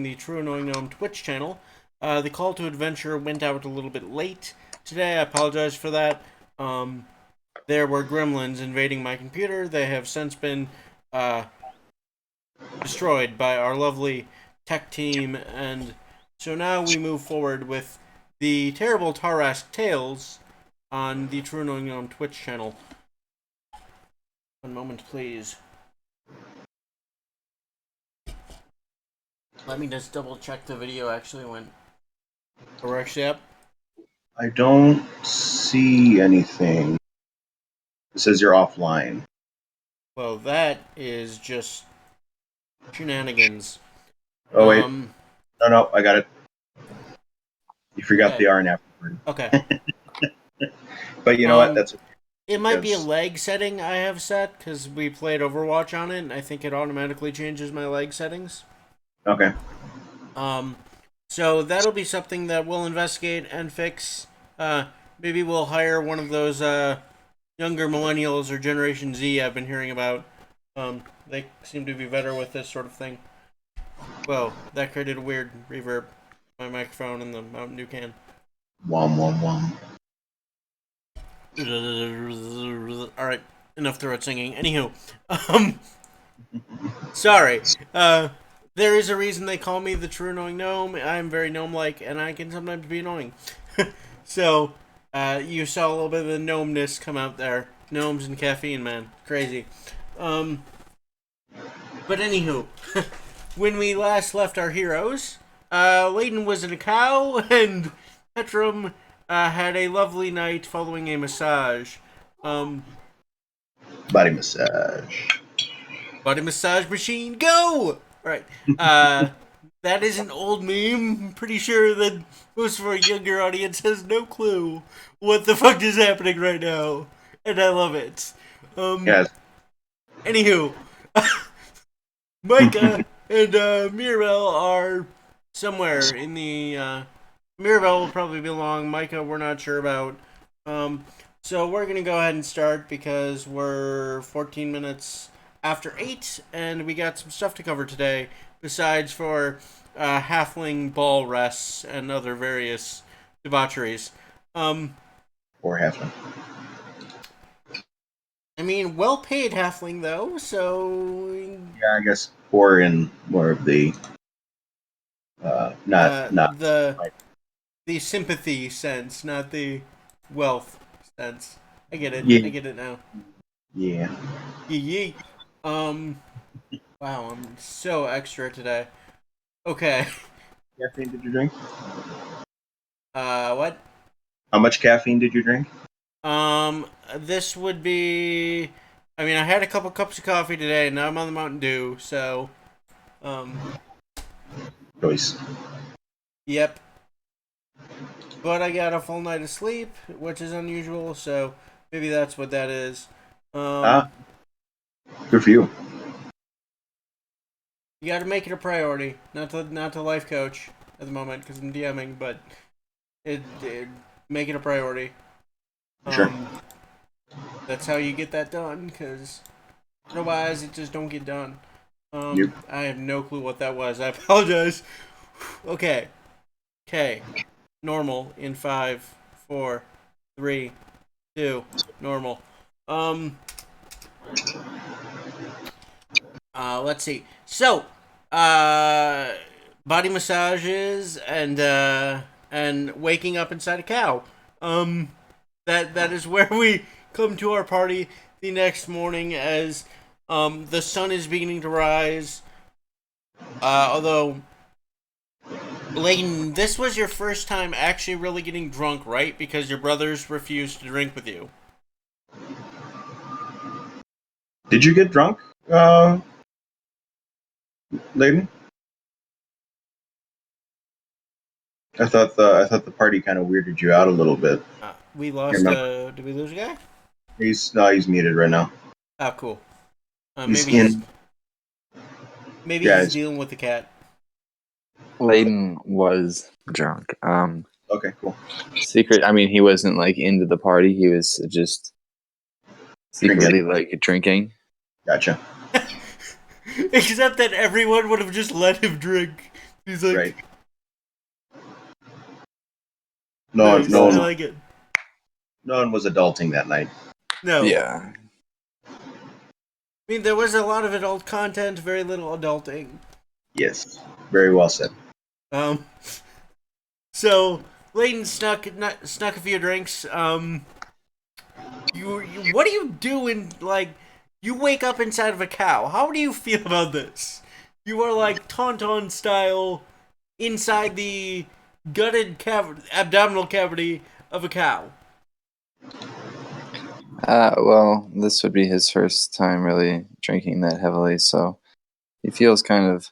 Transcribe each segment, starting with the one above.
the True Annoying Gnome Twitch channel. The call to adventure went out a little bit late today. I apologize for that. There were gremlins invading my computer. They have since been destroyed by our lovely tech team, and so now we move forward with the terrible Tarask Tales on the True Annoying Gnome Twitch channel. One moment, please. Let me just double check the video actually went. We're actually up. I don't see anything. It says you're offline. Well, that is just shenanigans. Oh, wait. No, I got it. You forgot Okay. the R and F word. Okay. But you know what? That's It might be a because leg setting I have set because we played Overwatch on it, and I think it automatically changes my leg settings. okay. So that'll be something that we'll investigate and fix. Maybe we'll hire one of those younger millennials or Generation Z I've been hearing about. They seem to be better with this sort of thing. Whoa, that created a weird reverb. My microphone and the Mountain Dew can. Wom wom wom. Alright, enough throat singing. Anywho, sorry. There is a reason they call me the True Annoying Gnome. I'm very gnome-like, and I can sometimes be annoying. So, you saw a little bit of the gnomeness come out there. Gnomes and caffeine, man. Crazy. But anywho, when we last left our heroes, Layden was in a cow, and Petrum had a lovely night following a massage. Body massage. Body massage machine, go! Alright, that is an old meme. I'm pretty sure that most of our younger audience has no clue what the fuck is happening right now. And I love it. Yes. Anywho, Micah and Mirabel are somewhere in the. Mirabel will probably be along. Micah, we're not sure about. So we're gonna go ahead and start because we're 14 minutes after 8, and we got some stuff to cover today. Besides for halfling ball rests and other various debaucheries. Or halfling. I mean, well paid halfling though. So Yeah, I guess. Or in more of the not the sympathy sense, not the wealth sense. I get it. I yeah get it now. yeah. Yee. Wow, I'm so extra today. Okay. Caffeine did you drink? What? How much caffeine did you drink? This would be. I mean, I had a couple cups of coffee today, and now I'm on the Mountain Dew. So, um, Choice. yep. But I got a full night of sleep, which is unusual. So maybe that's what that is. Ah, good for you. You got to make it a priority, not to life coach at the moment because I'm DMing, but it make it a priority. Sure. That's how you get that done, because otherwise it just don't get done. Yep. I have no clue what that was. I apologize. Okay. Okay. Normal in 5, 4, 3, 2. Normal. Let's see. So, body massages and waking up inside a cow. That is where we come to our party the next morning as the sun is beginning to rise. Although, Layton, this was your first time actually really getting drunk, right? Because your brothers refused to drink with you. Did you get drunk, Layden? I thought the party kind of weirded you out a little bit. We You lost. remember? Did we lose a guy? He's muted right now. Oh, cool. He's Maybe in. Yeah. he's dealing with the cat. Layden was drunk. Okay. Cool. Secret. I mean, he wasn't like into the party. He was just secretly like drinking. Gotcha. Except that everyone would have just let him drink He's like, Right. No, nice. no I one, like it. no one was adulting that night. No. Yeah. I mean, there was a lot of adult content, very little adulting. Yes, very well said. Um, so Layton snuck a few drinks. What do you do in like? You wake up inside of a cow. How do you feel about this? You are like Tauntaun style inside the gutted abdominal cavity of a cow. Well, this would be his first time really drinking that heavily, so he feels kind of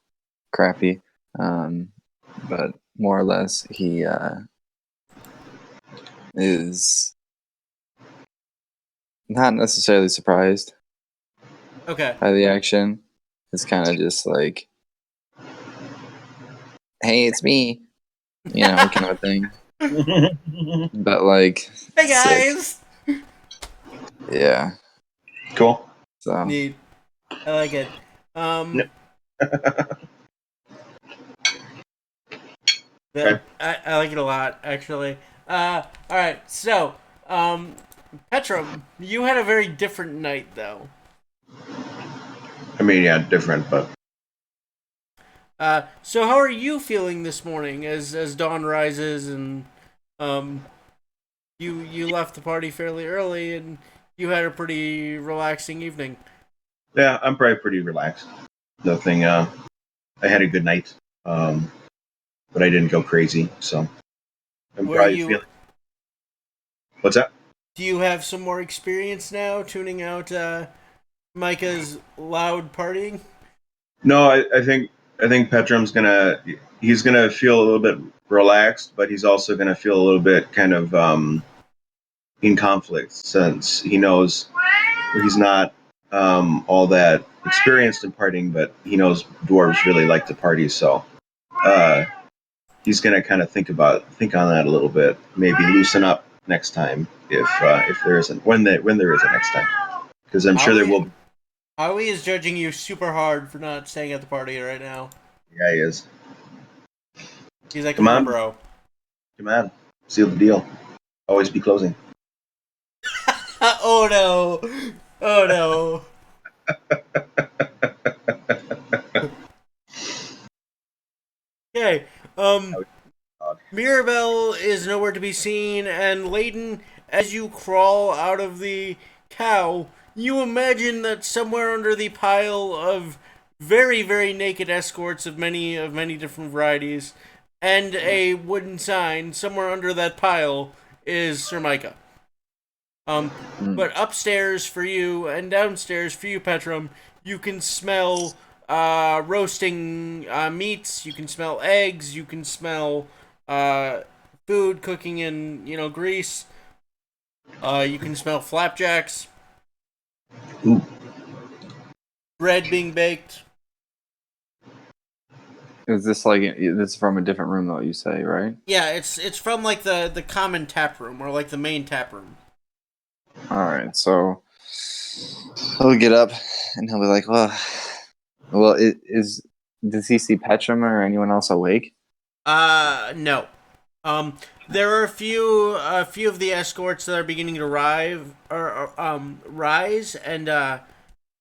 crappy. But more or less, he is not necessarily surprised Okay. by the action. It's kind of just like, hey, it's me, kind of a thing. But like, Hey sick. guys. Yeah. Cool. So Neat. I like it. Yep. Yeah, I like it a lot, actually. All right. So, Petra, you had a very different night, though. I mean, yeah, different, but So how are you feeling this morning as dawn rises and um, you left the party fairly early and you had a pretty relaxing evening. yeah, I'm probably pretty relaxed. Nothing. I had a good night, but I didn't go crazy, so I'm Where probably you feeling. What's that? do you have some more experience now tuning out Micah's loud partying? No, I think Petrum's he's gonna feel a little bit relaxed, but he's also gonna feel a little bit kind of in conflict since he knows he's not all that experienced in partying, but he knows dwarves really like to party, so uh, he's gonna kind of think on that a little bit, maybe loosen up next time if there isn't when there is a next time, because I'm sure there will Howie be. Howie is judging you super hard for not staying at the party right now. Yeah, he is. He's like, Come come on, on, bro. come on, seal the deal. Always be closing. Oh no. Oh no. Okay. Mirabelle is nowhere to be seen, and Layton, as you crawl out of the cow, you imagine that somewhere under the pile of very, very naked escorts of many different varieties, and a wooden sign, somewhere under that pile is Sir Micah. mm, But upstairs for you and downstairs for you, Petrum, you can smell roasting meats. You can smell eggs. You can smell uh, food cooking in grease. You can smell flapjacks, Ooh, bread being baked. is this like this is from a different room though? You say, right? Yeah, it's from like the common tap room or like the main tap room. All right. So he'll get up and he'll be like, well, it is. Does he see Petrum or anyone else awake? No. There are a few of the escorts that are beginning to rise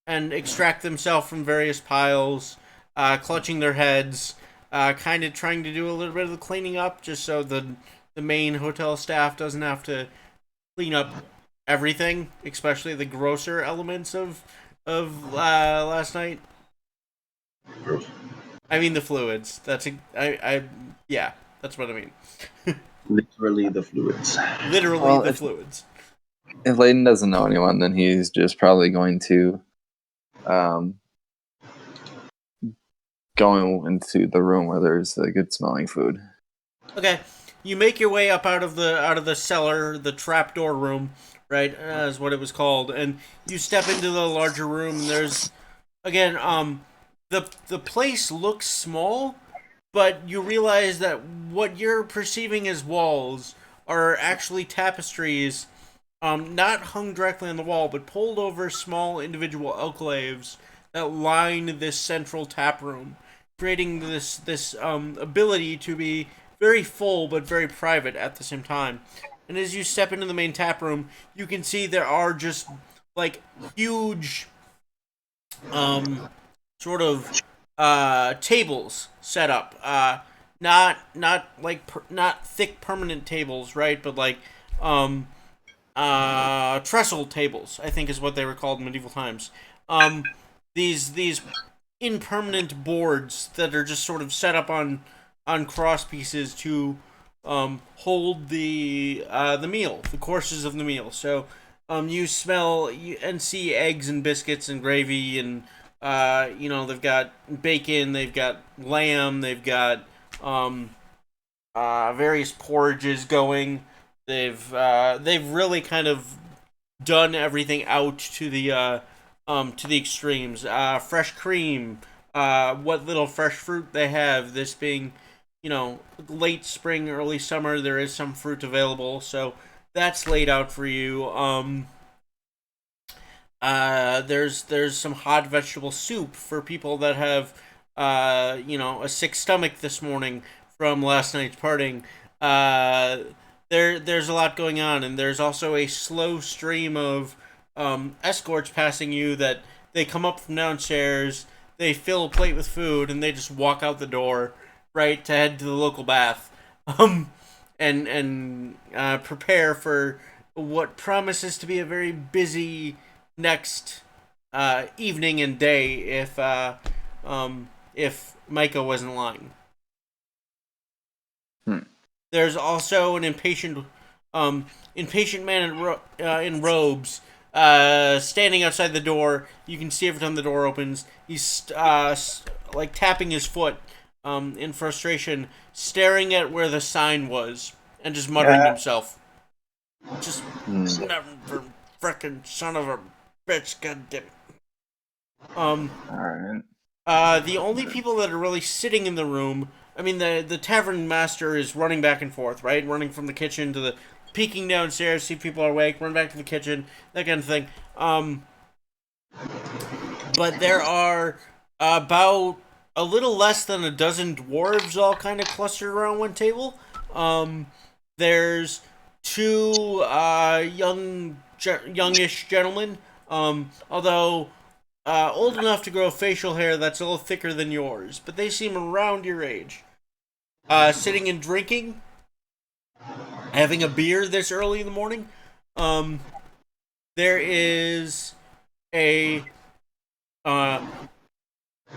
and extract themselves from various piles, clutching their heads, kind of trying to do a little bit of the cleaning up, just so the main hotel staff doesn't have to clean up everything, especially the grosser elements of last night. gross. I mean the fluids. Yeah, that's what I mean. Literally the fluids. Literally Well, the if fluids. if Layden doesn't know anyone, then he's just probably going to um, go into the room where there's the good smelling food. Okay, you make your way up out of the cellar, the trapdoor room, right? Is what it was called, and you step into the larger room. And there's again, the place looks small, but you realize that what you're perceiving as walls are actually tapestries, not hung directly on the wall, but pulled over small individual alcoves that line this central tap room. creating this ability to be very full but very private at the same time. And as you step into the main tap room, you can see there are just like huge sort of tables set up. Not thick permanent tables, right? But like um, trestle tables, I think is what they were called in medieval times. These impermanent boards that are just sort of set up on cross pieces to hold the meal, the courses of the meal. So you smell and see eggs and biscuits and gravy and they've got bacon, they've got lamb, they've got various porridges going. They've really kind of done everything out to the extremes. Fresh cream, what little fresh fruit they have. This being, late spring, early summer, there is some fruit available, so that's laid out for you. There's some hot vegetable soup for people that have, a sick stomach this morning from last night's partying. There's a lot going on, and there's also a slow stream of escorts passing you that they come up from downstairs, they fill a plate with food, and they just walk out the door, right, to head to the local bath, and prepare for what promises to be a very busy next evening and day if Micah wasn't lying. There's also an impatient man in robes standing outside the door. You can see every time the door opens. He's like tapping his foot in frustration, staring at where the sign was, and just muttering to himself. Just never frickin' son of a bitch, goddamn. Alright. The only people that are really sitting in the room, I mean, the tavern master is running back and forth, right? Running from the kitchen to the peeking downstairs, see if people are awake, run back to the kitchen, that kind of thing. But there are about a little less than a dozen dwarves all kind of clustered around one table. There's two youngish gentlemen, although old enough to grow facial hair that's a little thicker than yours, but they seem around your age. Sitting and drinking, having a beer this early in the morning. There is a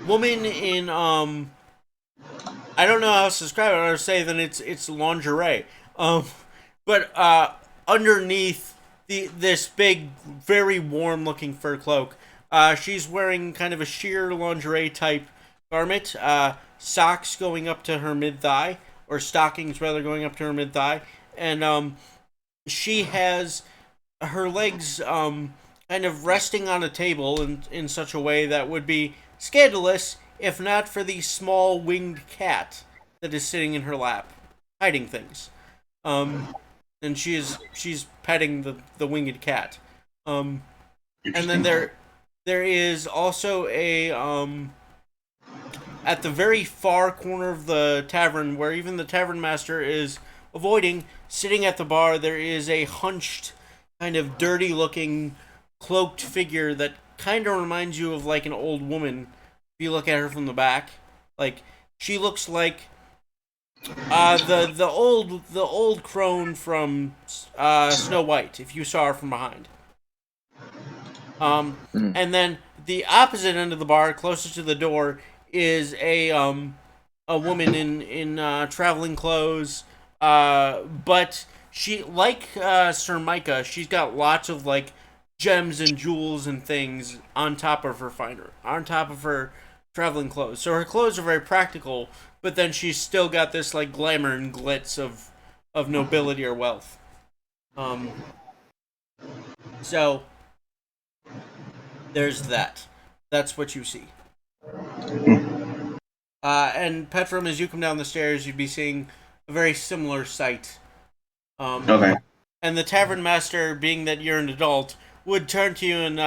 woman in I don't know how else to describe it. I would say that it's lingerie. But underneath this big, very warm looking fur cloak, she's wearing kind of a sheer lingerie type garment. Socks going up to her mid thigh, or stockings rather going up to her mid thigh, and she has her legs kind of resting on a table in such a way that would be scandalous if not for the small winged cat that is sitting in her lap, hiding things. And she's petting the winged cat. And then there is also a at the very far corner of the tavern, where even the tavern master is avoiding, sitting at the bar, there is a hunched, kind of dirty looking, cloaked figure that kind of reminds you of like an old woman if you look at her from the back. Like, she looks like the old crone from Snow White, if you saw her from behind. And then the opposite end of the bar, closer to the door, is a woman in traveling clothes, but she, like Sir Micah, she's got lots of like gems and jewels and things on top of her traveling clothes. So her clothes are very practical, but then she's still got this like glamour and glitz of nobility or wealth. So there's that. That's what you see. And Petrum, as you come down the stairs, you'd be seeing a very similar sight. Okay. And the tavern master, being that you're an adult, would turn to you and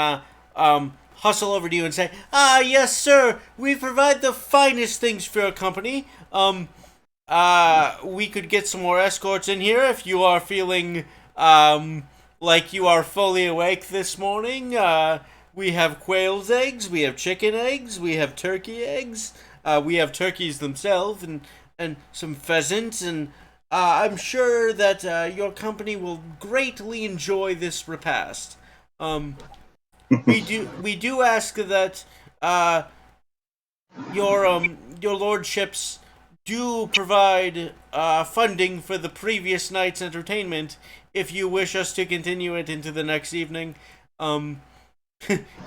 hustle over to you and say, yes, sir, we provide the finest things for your company. We could get some more escorts in here if you are feeling, like you are fully awake this morning. We have quail's eggs, we have chicken eggs, we have turkey eggs, we have turkeys themselves, and some pheasants, and I'm sure that your company will greatly enjoy this repast. We do ask that your lordships do provide funding for the previous night's entertainment if you wish us to continue it into the next evening.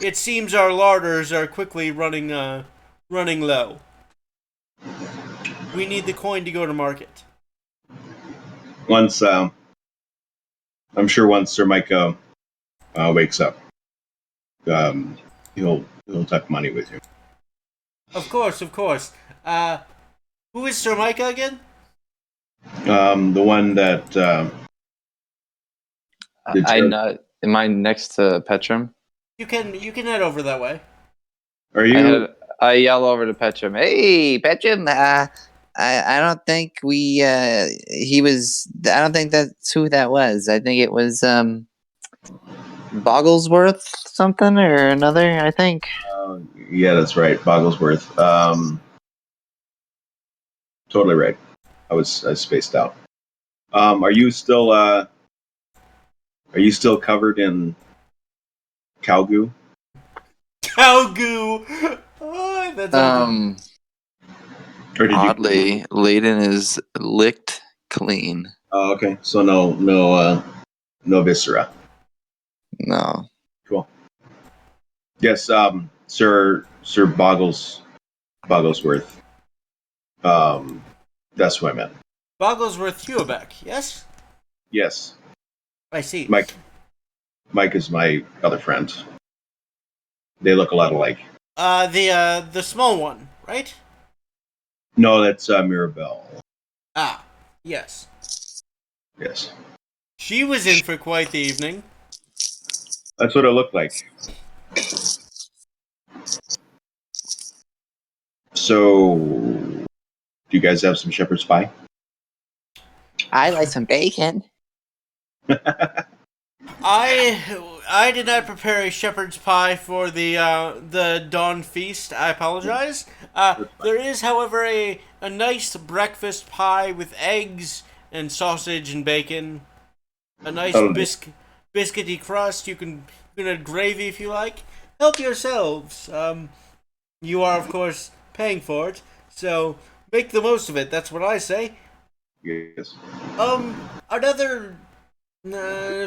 It seems our larders are quickly running low. We need the coin to go to market. Once, I'm sure once Sir Micah wakes up, he'll talk money with you. Of course. Who is Sir Micah again? The one that Am I next to Petrum? You can head over that way. are you? I yell over to Petrum. Hey, Petrum. I don't think he was. I don't think that's who that was. I think it was Bogglesworth something or another. I think. Yeah, that's right, Bogglesworth. Totally right. I was spaced out. Are you still covered in cow goo? Cow goo. Oh, that's awesome. Or did Oddly, Layden is licked clean. Oh, okay. So no viscera. No. Cool. Yes, Sir Bogglesworth. That's who I meant. Bogglesworth Huebeck, yes? Yes. I see. Mike is my other friend. They look a lot alike. The small one, right? No, that's Mirabelle. Ah, yes. Yes. She was in for quite the evening. That's what it looked like. So, do you guys have some shepherd's pie? I like some bacon. I did not prepare a shepherd's pie for the dawn feast. I apologize. There is, however, a nice breakfast pie with eggs and sausage and bacon. A nice biscuity crust. You can add gravy if you like. Help yourselves. You are, of course, paying for it, so make the most of it. That's what I say. Yes. Another,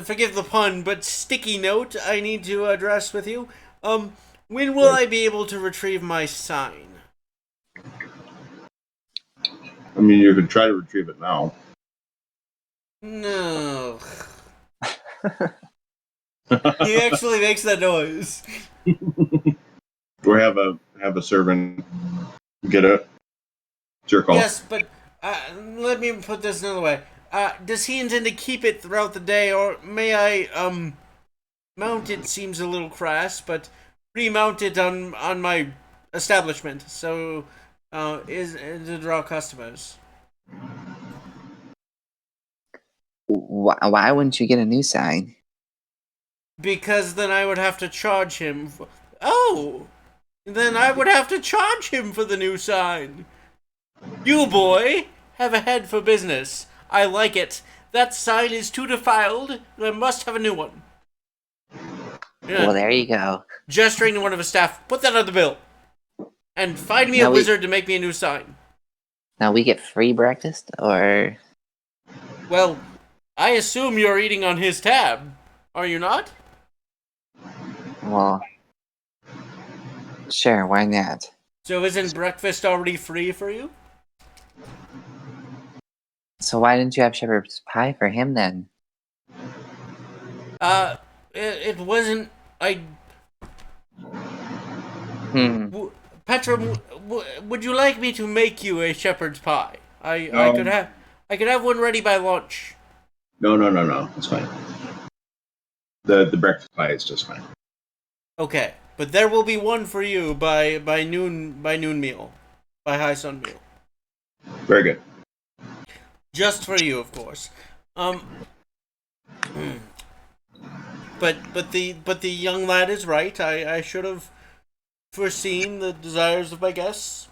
forgive the pun, but sticky note I need to address with you. When will I be able to retrieve my sign? I mean, you could try to retrieve it now. No. He actually makes that noise. Or have a servant get it. Circle. Yes, but let me put this another way. Does he intend to keep it throughout the day, or may I mount it? Seems a little crass, but remount it on my establishment, so is to draw customers. Why wouldn't you get a new sign? Because then I would have to charge him. Then I would have to charge him for the new sign. You, boy, have a head for business. I like it. That sign is too defiled, and I must have a new one. Yeah. Well, there you go. Gesturing to one of his staff, put that on the bill. And find me a wizard to make me a new sign. Now we get free breakfast, or... Well, I assume you're eating on his tab. Are you not? Well... Sure, why not? So isn't breakfast already free for you? So why didn't you have shepherd's pie for him then? It wasn't. Petra, would you like me to make you a shepherd's pie? I could have one ready by lunch. No. It's fine. The breakfast pie is just fine. Okay. but there will be one for you by noon meal, by high sun meal, Very good. just for you, of course. But the young lad is right. I should have foreseen the desires of my guests.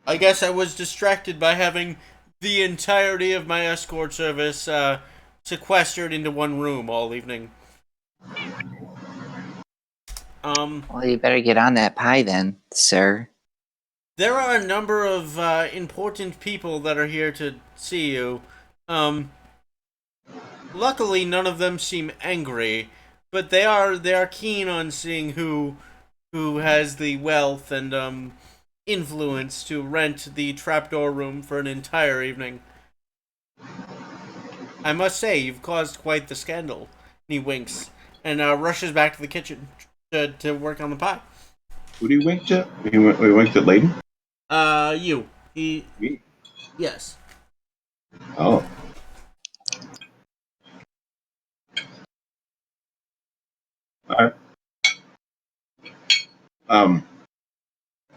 I guess I was distracted by having the entirety of my escort service sequestered into one room all evening. Well, you better get on that pie then, sir. There are a number of important people that are here to see you. Luckily, none of them seem angry, but they are keen on seeing who has the wealth and influence to rent the trapdoor room for an entire evening. I must say, you've caused quite the scandal. And he winks and rushes back to the kitchen to work on the pie. Who do you wink to? We winked at Layden? You. He. Me? Yes. Oh. Alright.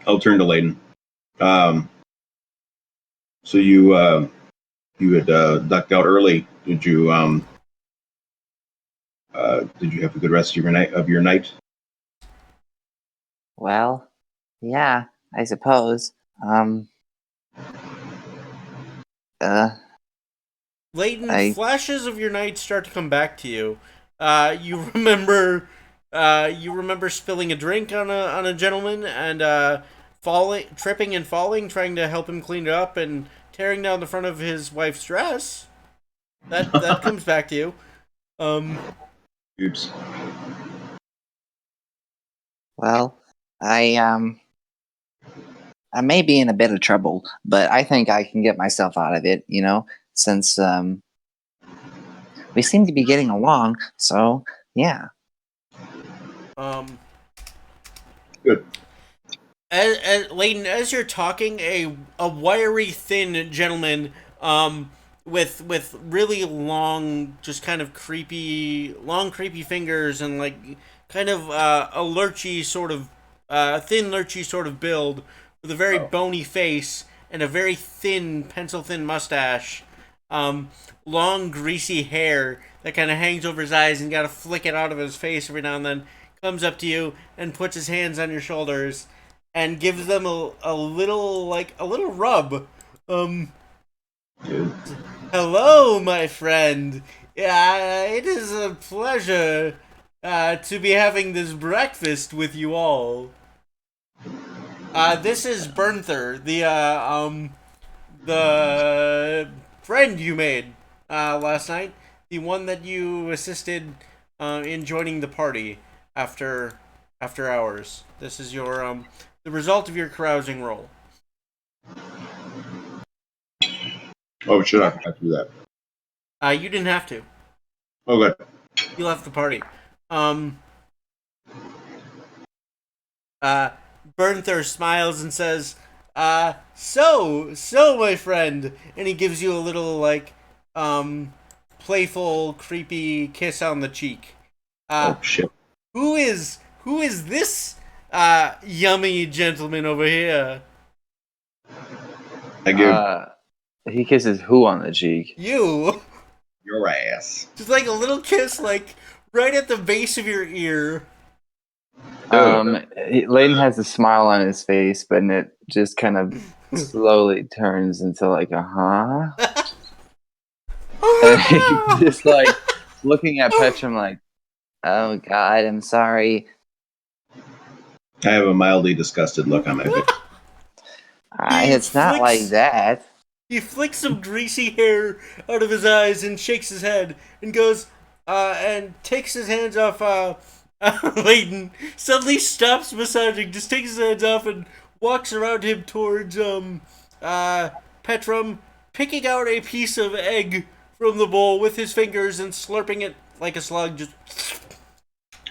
I'll turn to Layden. So you had ducked out early. Did you have a good rest of your night? Well, yeah, I suppose. Layden, flashes of your night start to come back to you. You remember spilling a drink on a gentleman and tripping and falling, trying to help him clean it up, and tearing down the front of his wife's dress. That comes back to you. Oops. Well, I may be in a bit of trouble, but I think I can get myself out of it, since we seem to be getting along, so yeah. Good. Layden, as you're talking, a wiry, thin gentleman, with really long, just kind of creepy fingers and like kind of a lurchy sort of thin lurchy sort of build with a very bony face and a very thin pencil thin mustache, long greasy hair that kind of hangs over his eyes and you gotta flick it out of his face every now and then, comes up to you and puts his hands on your shoulders and gives them a little rub. Hello, my friend. It is a pleasure to be having this breakfast with you all. This is Bernther, the friend you made last night, the one that you assisted in joining the party after hours. This is your the result of your carousing roll. Oh, should I have to do that? You didn't have to. Oh, good. You left the party. Bernther smiles and says, so, my friend. And he gives you a little, playful, creepy kiss on the cheek. Oh, shit. Who is this, yummy gentleman over here? I give He kisses who on the cheek? You. your ass. Just like a little kiss, right at the base of your ear. Layden has a smile on his face, but it just kind of slowly turns into like a and he's just like looking at Petrum like, oh God, I'm sorry. I have a mildly disgusted look on my face. It's not like that. He flicks some greasy hair out of his eyes and shakes his head and goes, and takes his hands off, Layden, suddenly stops massaging, just takes his hands off and walks around him towards, Petrum, picking out a piece of egg from the bowl with his fingers and slurping it like a slug, just...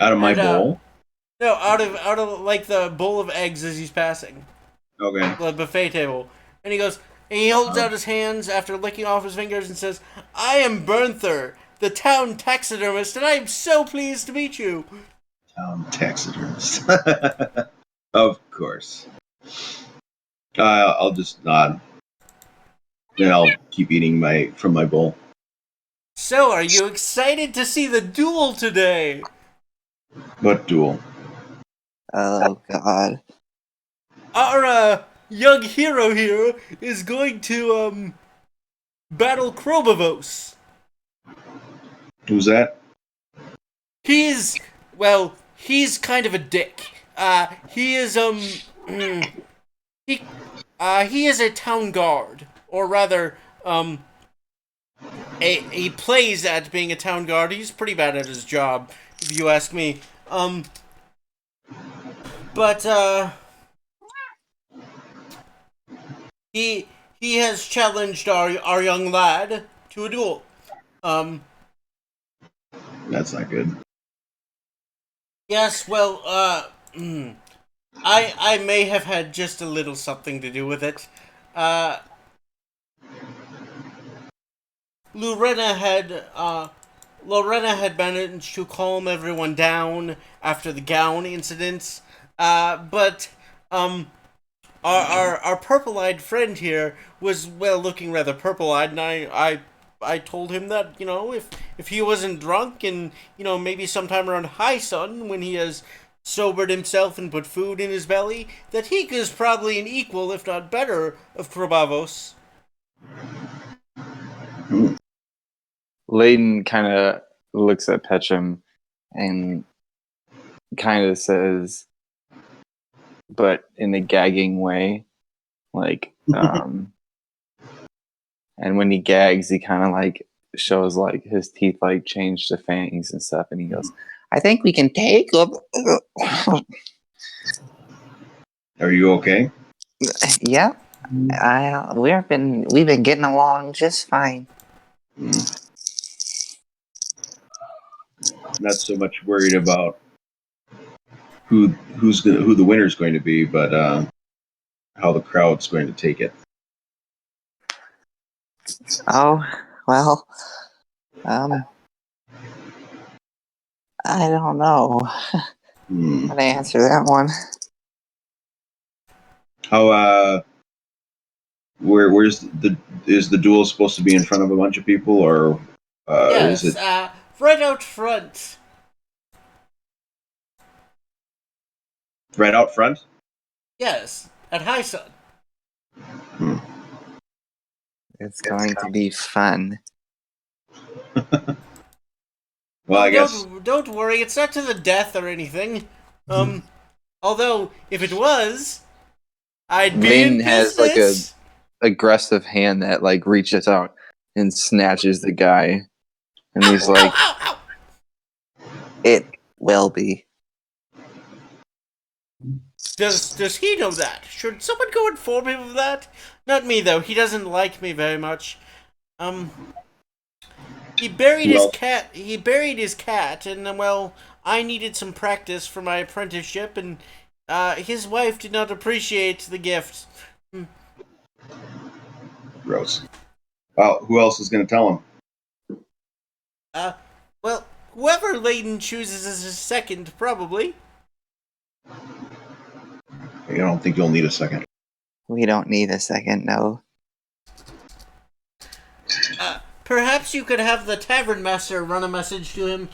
Out of my bowl? No, out of, like, the bowl of eggs as he's passing. Okay. The buffet table. And he goes... And he holds out his hands after licking off his fingers and says, I am Bernther, the town taxidermist, and I am so pleased to meet you. Taxidermist. Of course. I'll just nod. And I'll keep eating from my bowl. So, are you excited to see the duel today? What duel? Oh God. Our young hero here is going to battle Krobavos. Who's that? He's kind of a dick. He is he is a town guard, or rather he plays at being a town guard. He's pretty bad at his job, if you ask me. But he has challenged our young lad to a duel. That's not good. Yes, well, I may have had just a little something to do with it. Lorena had managed to calm everyone down after the gown incident, but our purple-eyed friend here was, well, looking rather purple-eyed, and I told him that, if he wasn't drunk and, maybe sometime around high sun, when he has sobered himself and put food in his belly, that he is probably an equal, if not better, of Krobavos. Layden kind of looks at Petrum and kind of says, but in a gagging way, like, and when he gags, he kind of like shows like his teeth like change to fangs and stuff, and he goes, I think we can take. Are you okay? Yeah. We've been getting along just fine. Not so much worried about who the winner's going to be, but how the crowd's going to take it. Oh, well, I don't know how to answer that one. How where's the duel supposed to be in front of a bunch of people, or Yes, is it right out front. right out front? Yes, at high sun. It's going to be fun. Well, I guess Don't worry, it's not to the death or anything. Although, if it was, I'd be in Layden has like a business. aggressive hand that like reaches out and snatches the guy, and he's Ow, like, ow, ow, ow. It will be. Does he know that? Should someone go inform him of that? Not me, though. He doesn't like me very much. He buried his cat. He buried his cat, and well, I needed some practice for my apprenticeship, and his wife did not appreciate the gift. gross. Well, who else is going to tell him? Well, whoever Layden chooses as his second, probably. I don't think you'll need a second. We don't need a second, no. Perhaps you could have the tavern master run a message to him.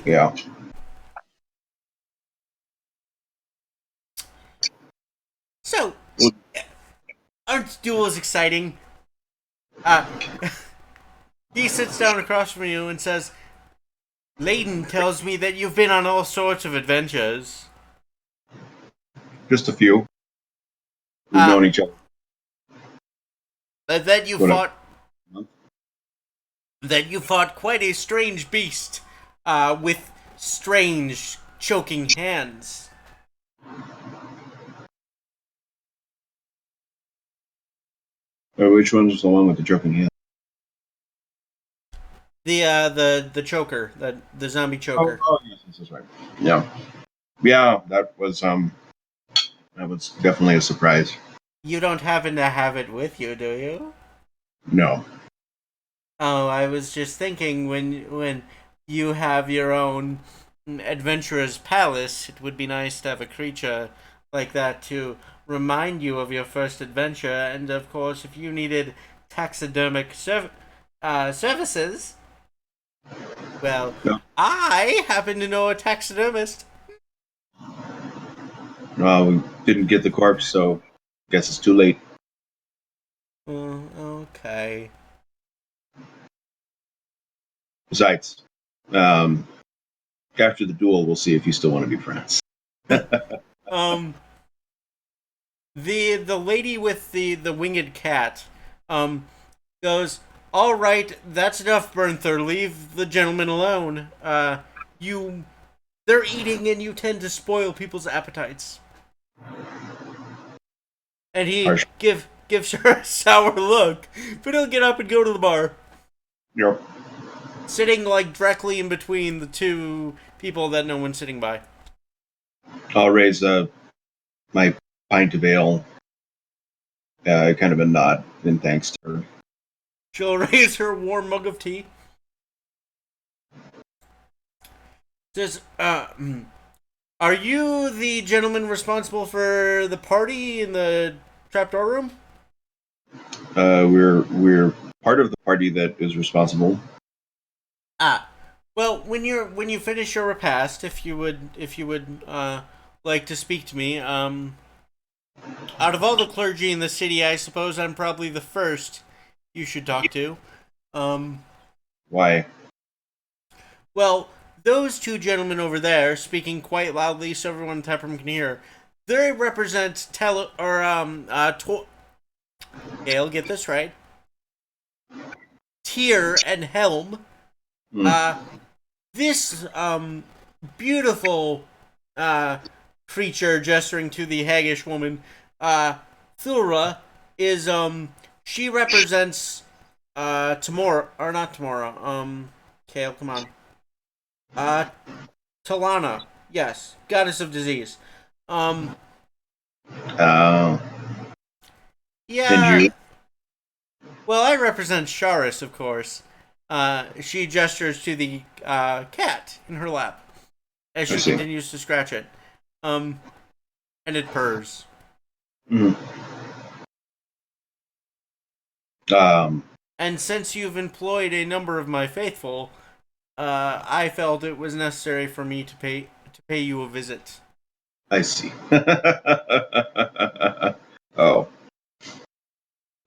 Yeah. So, aren't duels exciting? He sits down across from you and says, Layden tells me that you've been on all sorts of adventures. Just a few. We've known each other. That you What a- fought... That you fought quite a strange beast, with strange, choking hands. Which one was the one with the joking hand? The choker, the zombie choker. Oh, yes, that's right. Yeah, that was definitely a surprise. You don't happen to have it with you, do you? No. Oh, I was just thinking when you have your own adventurer's palace, it would be nice to have a creature like that to remind you of your first adventure. And of course, if you needed taxidermic services, well, No. I happen to know a taxidermist. We didn't get the corpse, so guess it's too late. Okay. Besides, after the duel, we'll see if you still want to be friends. Um, the lady with the winged cat, goes, "All right, that's enough, Bernther. Leave the gentleman alone. They're eating, and you tend to spoil people's appetites." And he Harsh. gives her a sour look, but he'll get up and go to the bar, Yep. sitting like directly in between the two people that no one's sitting by. I'll raise my pint of ale, kind of a nod in thanks to her. She'll raise her warm mug of tea. Says, "Are you the gentleman responsible for the party in the trapdoor room?" We're part of the party that is responsible. Ah, well, when you finish your repast, if you would like to speak to me, out of all the clergy in the city, I suppose I'm probably the first you should talk to. Why? Well, those two gentlemen over there, speaking quite loudly so everyone in Taproom can hear, they represent Gale, get this right. Tyr and Helm. Hmm. This beautiful creature gesturing to the haggish woman, Thura, is she represents tomorrow, or not tomorrow, Kale, come on. Talana, yes, goddess of disease. Uh, Yeah. and you? Well, I represent Sharis, of course. She gestures to the cat in her lap as I she see. continues to scratch it. And it purrs. Hmm. Um, And since you've employed a number of my faithful, I felt it was necessary for me to pay you a visit. I see. Oh.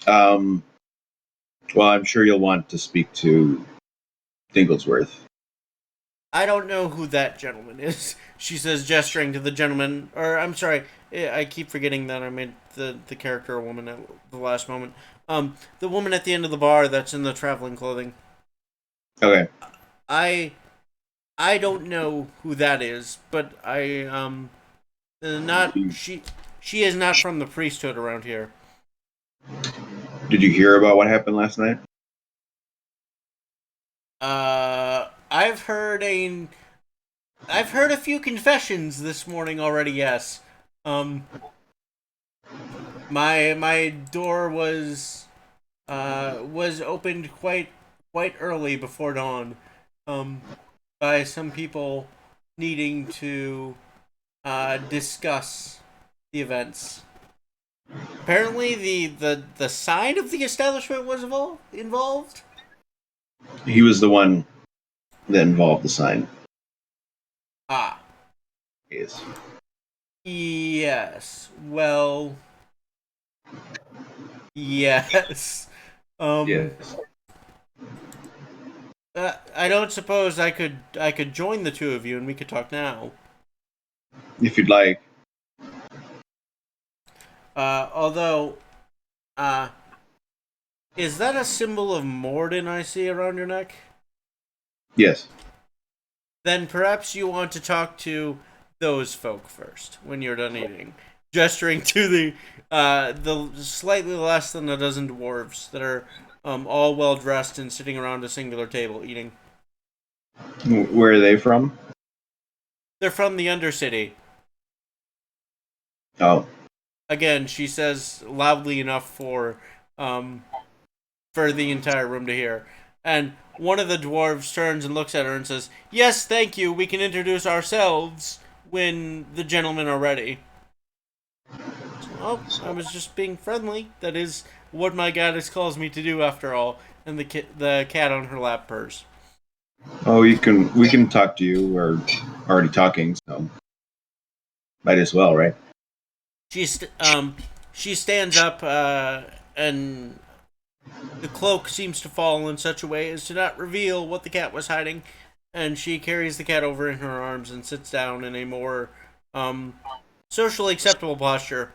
Um, well, I'm sure you'll want to speak to Dinglesworth. I don't know who that gentleman is, she says, gesturing to the gentleman. Or, I'm sorry, I keep forgetting that I made the character a woman at the last moment. The woman at the end of the bar that's in the traveling clothing. Okay. I don't know who that is, but not she is not from the priesthood around here. Did you hear about what happened last night? I've heard a few confessions this morning already. Yes, my door was opened quite early before dawn, by some people needing to discuss the events. Apparently, the sign of the establishment was involved. He was the one that involved the sign. Ah, Yes. yes. Well, yes. Yes. I don't suppose I could join the two of you and we could talk now. If you'd like. Although, uh, is that a symbol of Morden I see around your neck? Yes. Then perhaps you want to talk to those folk first when you're done eating. Gesturing to the slightly less than a dozen dwarves that are all well dressed and sitting around a singular table eating. Where are they from? They're from the Undercity. Oh. Again, she says loudly enough for the entire room to hear. And one of the dwarves turns and looks at her and says, "Yes, thank you. We can introduce ourselves when the gentlemen are ready." "Oh, I was just being friendly. That is what my goddess calls me to do, after all." And the cat on her lap purrs. Oh, we can talk to you. We're already talking, so might as well, right? She stands up, and the cloak seems to fall in such a way as to not reveal what the cat was hiding. And she carries the cat over in her arms and sits down in a more socially acceptable posture.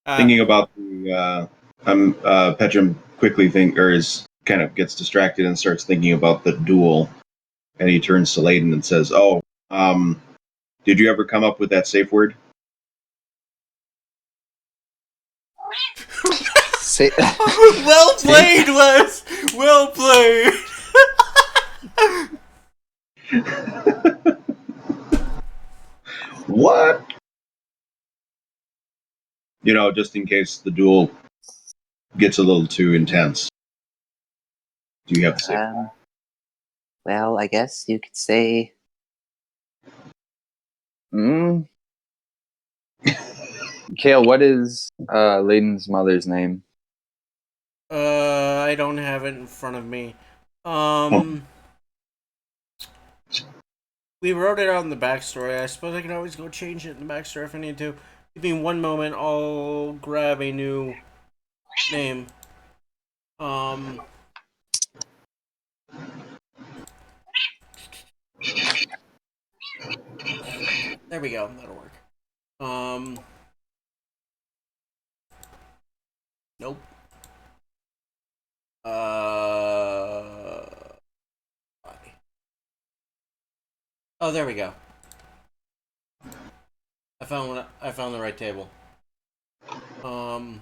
Thinking about the Petrum quickly is kind of gets distracted and starts thinking about the duel, and he turns to Layden and says, "Oh, did you ever come up with that safe word?" Say, Well played, Wes. Well played. What? Just in case the duel gets a little too intense. Do you have the safe? well, I guess you could say. Kale, what is Layden's mother's name? I don't have it in front of me. We wrote it out in the backstory. I suppose I can always go change it in the backstory if I need to. Give me one moment. I'll grab a new name. There we go. That'll work. Nope. Oh, there we go. I found the right table. Well,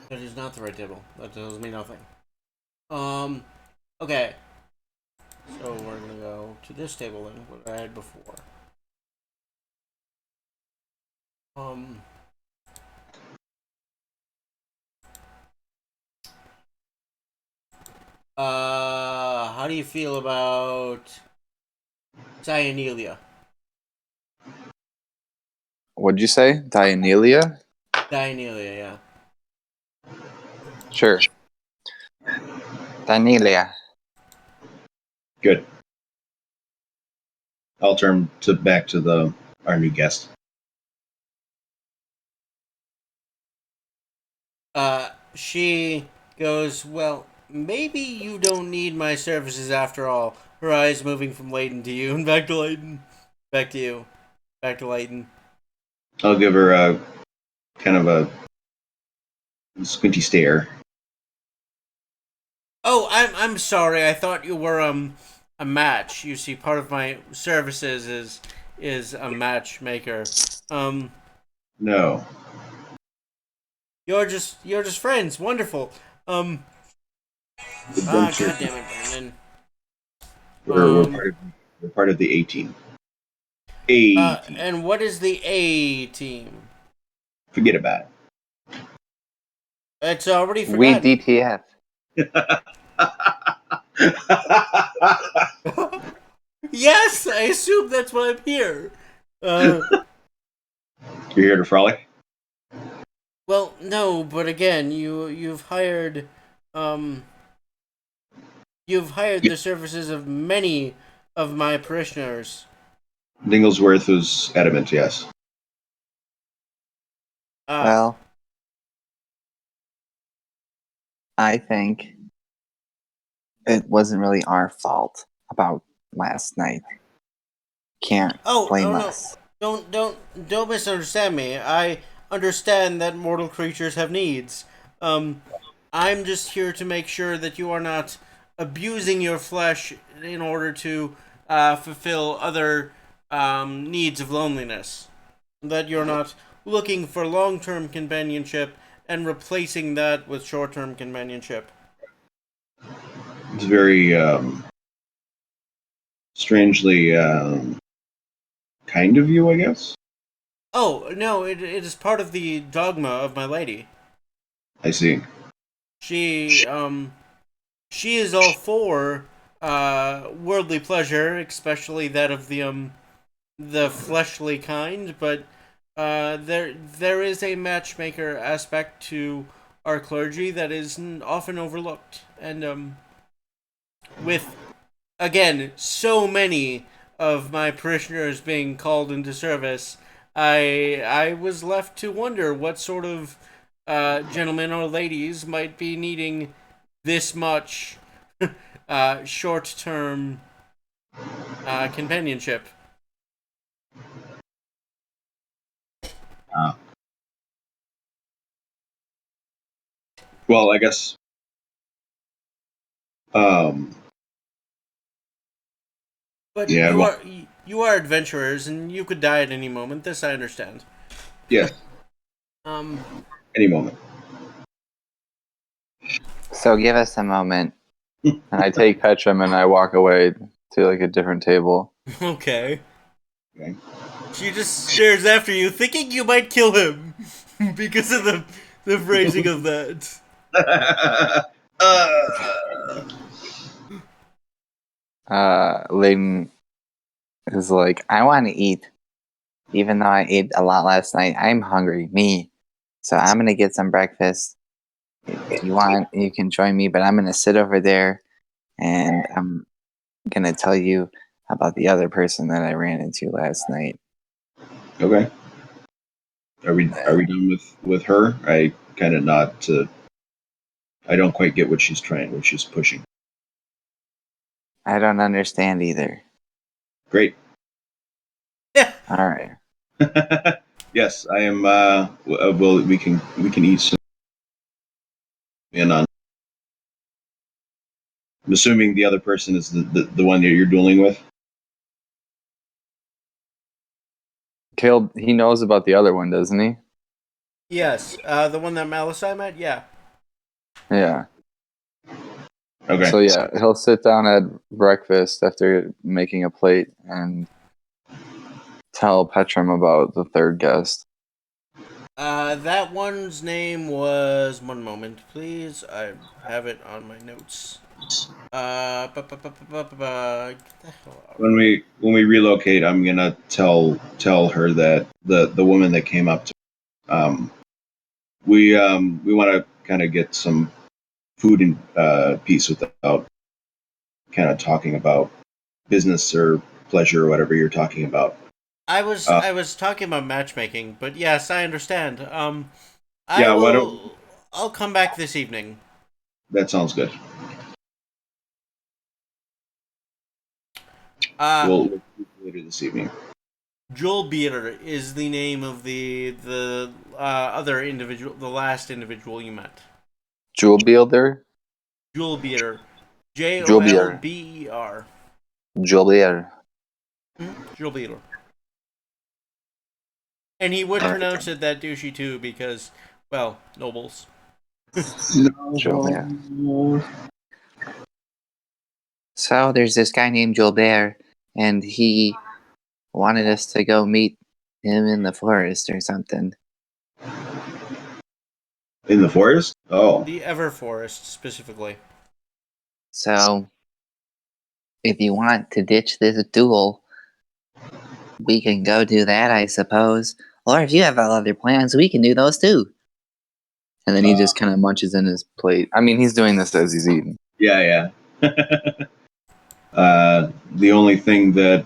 That is not the right table. That tells me nothing. Okay. So we're gonna go to this table then, what I had before. How do you feel about Cyanelia? What'd you say? Dianelia? Cyanelia, yeah. Sure. Danielia. good. I'll turn back to our new guest. She goes, "Well, maybe you don't need my services after all." Her eyes moving from Layton to you and back to Layton. Back to you. Back to Layton. I'll give her a kind of a squinty stare. Oh, I'm sorry. I thought you were a match. You see, part of my services is a matchmaker. No. You're just friends. Wonderful. God Adventure. damn it, Brandon. We're part of the A team. A team. And what is the A team? Forget about It's already We forgotten. DTF. it. Yes, I assume that's why I'm here. You're here to frolic? Well, no, but again, you've hired the services of many of my parishioners. Dinglesworth was adamant, yes. Well, I think it wasn't really our fault about last night. Can't blame us. No. Don't misunderstand me. I understand that mortal creatures have needs. I'm just here to make sure that you are not abusing your flesh in order to fulfill other needs of loneliness. That you're not looking for long-term companionship and replacing that with short-term companionship. It's very strangely kind of you, I guess. Oh, no, it is part of the dogma of my lady. I see. She, she is all for, worldly pleasure, especially that of the fleshly kind, but, there is a matchmaker aspect to our clergy that is often overlooked. And, with, again, so many of my parishioners being called into service, I was left to wonder what sort of gentlemen or ladies might be needing this much short term companionship. Uh, well, I guess. Um, But yeah. Well, you are adventurers, and you could die at any moment. This I understand. yes. Um. Any moment. So give us a moment. And I take Petrum and I walk away to like a different table. Okay. Okay. She just stares after you, thinking you might kill him because of the phrasing of that. Layden is like, I want to eat. Even though I ate a lot last night, I'm hungry. Me. So I'm going to get some breakfast. If you want, you can join me, but I'm going to sit over there and I'm going to tell you about the other person that I ran into last night. Okay. Are we done with her? I kind of nod to. I don't quite get what she's pushing. I don't understand either. Great. Yeah. All right. Yes, I am. Well, we can eat some. And on. I'm assuming the other person is the one that you're dueling with. Caleb, he knows about the other one, doesn't he? Yes. The one that Malasai met. Yeah. Yeah. Okay. So yeah, he'll sit down at breakfast after making a plate and tell Petrum about the third guest. That one's name was. One moment, please. I have it on my notes. Get the hell out. When we relocate, I'm gonna tell her that the woman that came up to, we want to kind of get some food and peace without kind of talking about business or pleasure or whatever you're talking about. I was talking about matchmaking, but yes, I understand. I Yeah, why don't will. I'll come back this evening. that sounds good. We'll later this evening. Joel Beater is the name of the other individual, the last individual you met. Jewel Builder? Joel Beater, J O Jewel L Beater. B E R. Jolier. Joel Beater. And he would pronounce it that douchey too, because, well, nobles. Jolier. So there's this guy named Gilbert, and he wanted us to go meet him in the forest or something. In the forest? Oh, The Everforest, specifically. So if you want to ditch this duel, we can go do that, I suppose. Or if you have other plans, we can do those too. And then he just kind of munches in his plate. I mean, he's doing this as he's eating. yeah. The only thing that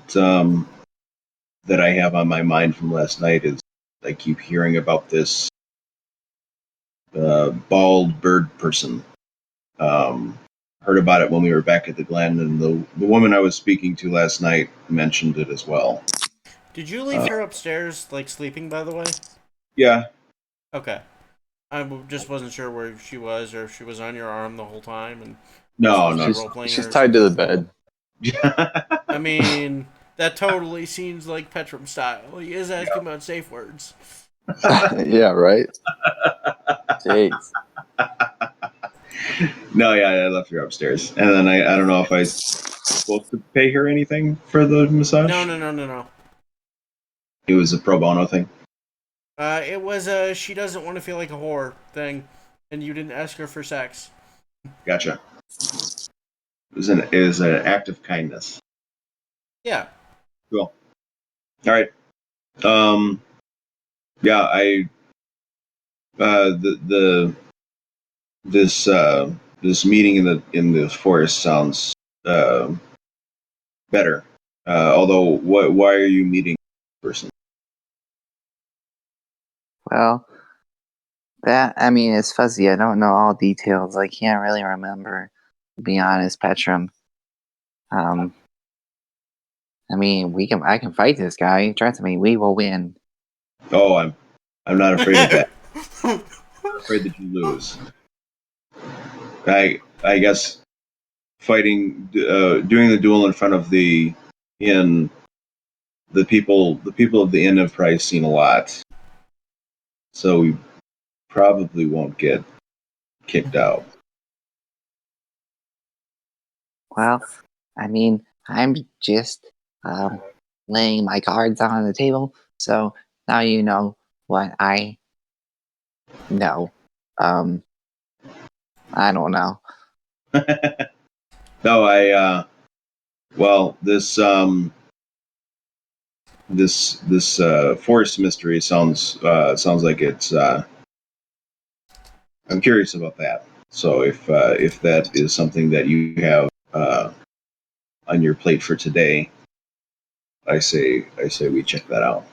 I have on my mind from last night is I keep hearing about this bald bird person. Heard about it when we were back at the Glen, and the woman I was speaking to last night mentioned it as well. Did you leave her upstairs, like, sleeping, by the way? Yeah. Okay. Just wasn't sure where she was, or if she was on your arm the whole time, and No, this was no. like role-playing She's her or tied to the something. bed. I mean, That totally seems like Petrum style. He is asking about safe words. Yeah, right. Jeez. No, yeah, I left her upstairs, and then I don't know if I was supposed to pay her anything for the massage. No. It was a pro bono thing. It was a she doesn't want to feel like a whore thing, and you didn't ask her for sex. Gotcha. It was an act of kindness. Yeah. Cool. All right. Yeah, the this meeting in the forest sounds better. Although, why are you meeting this person? Well, that I mean, it's fuzzy. I don't know all details. I can't really remember. To be honest, Petrum. I mean, I can fight this guy. Trust me, we will win. Oh, I'm not afraid of that. I'm afraid that you lose. I guess fighting, doing the duel in front of the inn. The people of the inn have probably seen a lot, so we probably won't get kicked out. Well, I mean, I'm just laying my cards on the table. So now you know what I know. I don't know. No, well, this forest mystery sounds like it's. I'm curious about that. So if that is something that you have on your plate for today, I say we check that out.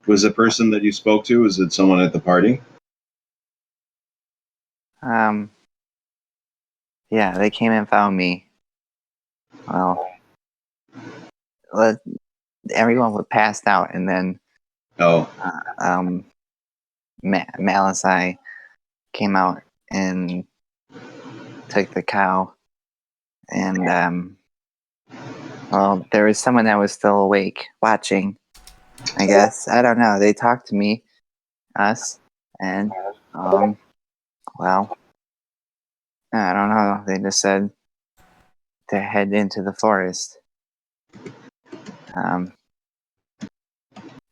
Was the person that you spoke to? Was it someone at the party? Yeah, they came and found me. Well, everyone was passed out, and then Oh, Malisai came out and took the cow, and well, there was someone that was still awake watching. I guess I don't know. They talked to me, us, and well, I don't know. They just said to head into the forest. Um,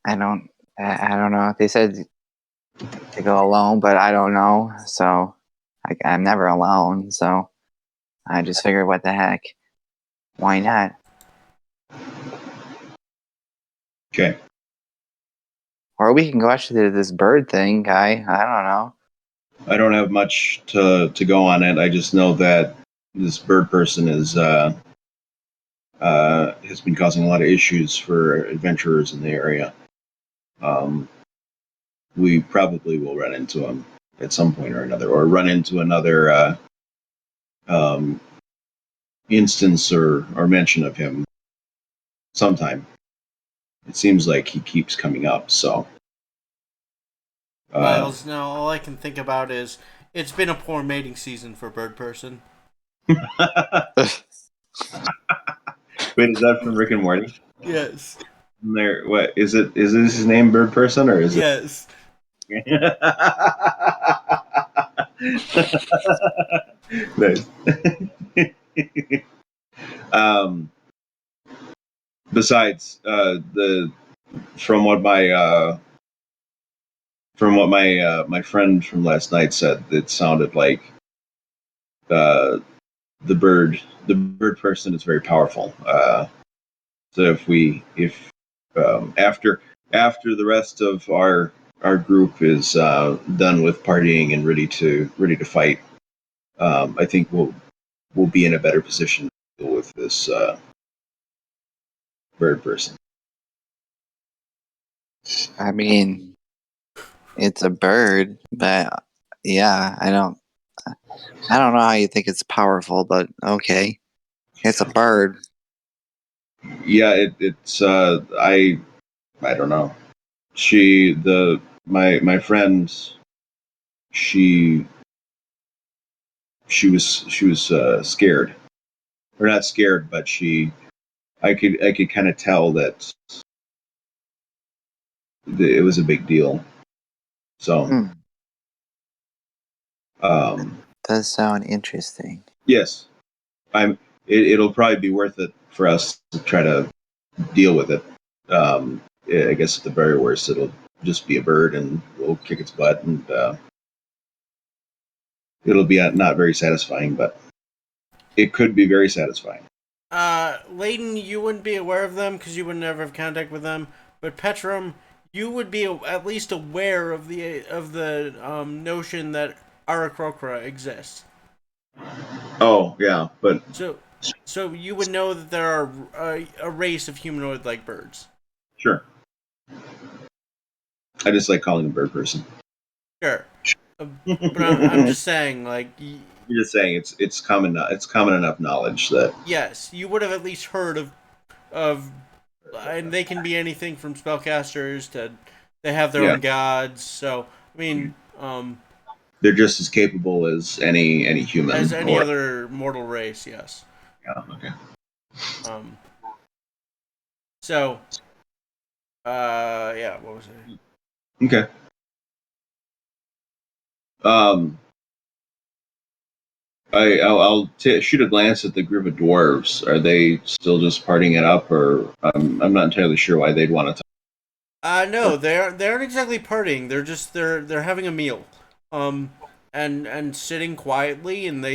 I don't know. They said to go alone, but I don't know. So I'm never alone. So I just figured, what the heck? Why not? okay. Or we can go actually to this bird thing, guy. I don't know. I don't have much to go on it. I just know that this bird person has been causing a lot of issues for adventurers in the area. We probably will run into him at some point or another, or run into another um, instance or mention of him sometime. It seems like he keeps coming up. So, Miles, now all I can think about is it's been a poor mating season for Bird Person. wait, is that from Rick and Morty? Yes. There, what is it? Is this his name, Bird Person, or is Yes. it? Nice. um, besides, the from what my friend from last night said, it sounded like uh, the bird person is very powerful. So if after the rest of our group is done with partying and ready to fight, I think we'll be in a better position to deal with this bird person. I mean, it's a bird, but yeah, I don't know how you think it's powerful, but okay, it's a bird. Yeah, it's I don't know. My friend, she was scared or not scared, but I could kind of tell that it was a big deal. So, Hmm. um, Does sound interesting. yes, it'll probably be worth it for us to try to deal with it. I guess at the very worst, it'll just be a bird, and we'll kick its butt, and it'll be not very satisfying, but it could be very satisfying. Layden, you wouldn't be aware of them because you would never have contact with them. But Petrum, you would be at least aware of the notion that Aarakocra exists. Oh yeah, but So, so you would know that there are a race of humanoid-like birds. sure. I just like calling a bird person. Sure, but I'm just saying, like, You're just saying it's common enough knowledge that yes, you would have at least heard of, and they can be anything from spellcasters to they have their yeah own gods. So, I mean, they're just as capable as any as human any or other mortal race, yes. yeah okay Um, so, yeah, what was it? okay. Um, I'll shoot a glance at the group of dwarves. Are they still just partying it up, or I'm not entirely sure why they'd want to. No, they aren't exactly partying. They're just they're having a meal, um, and sitting quietly, and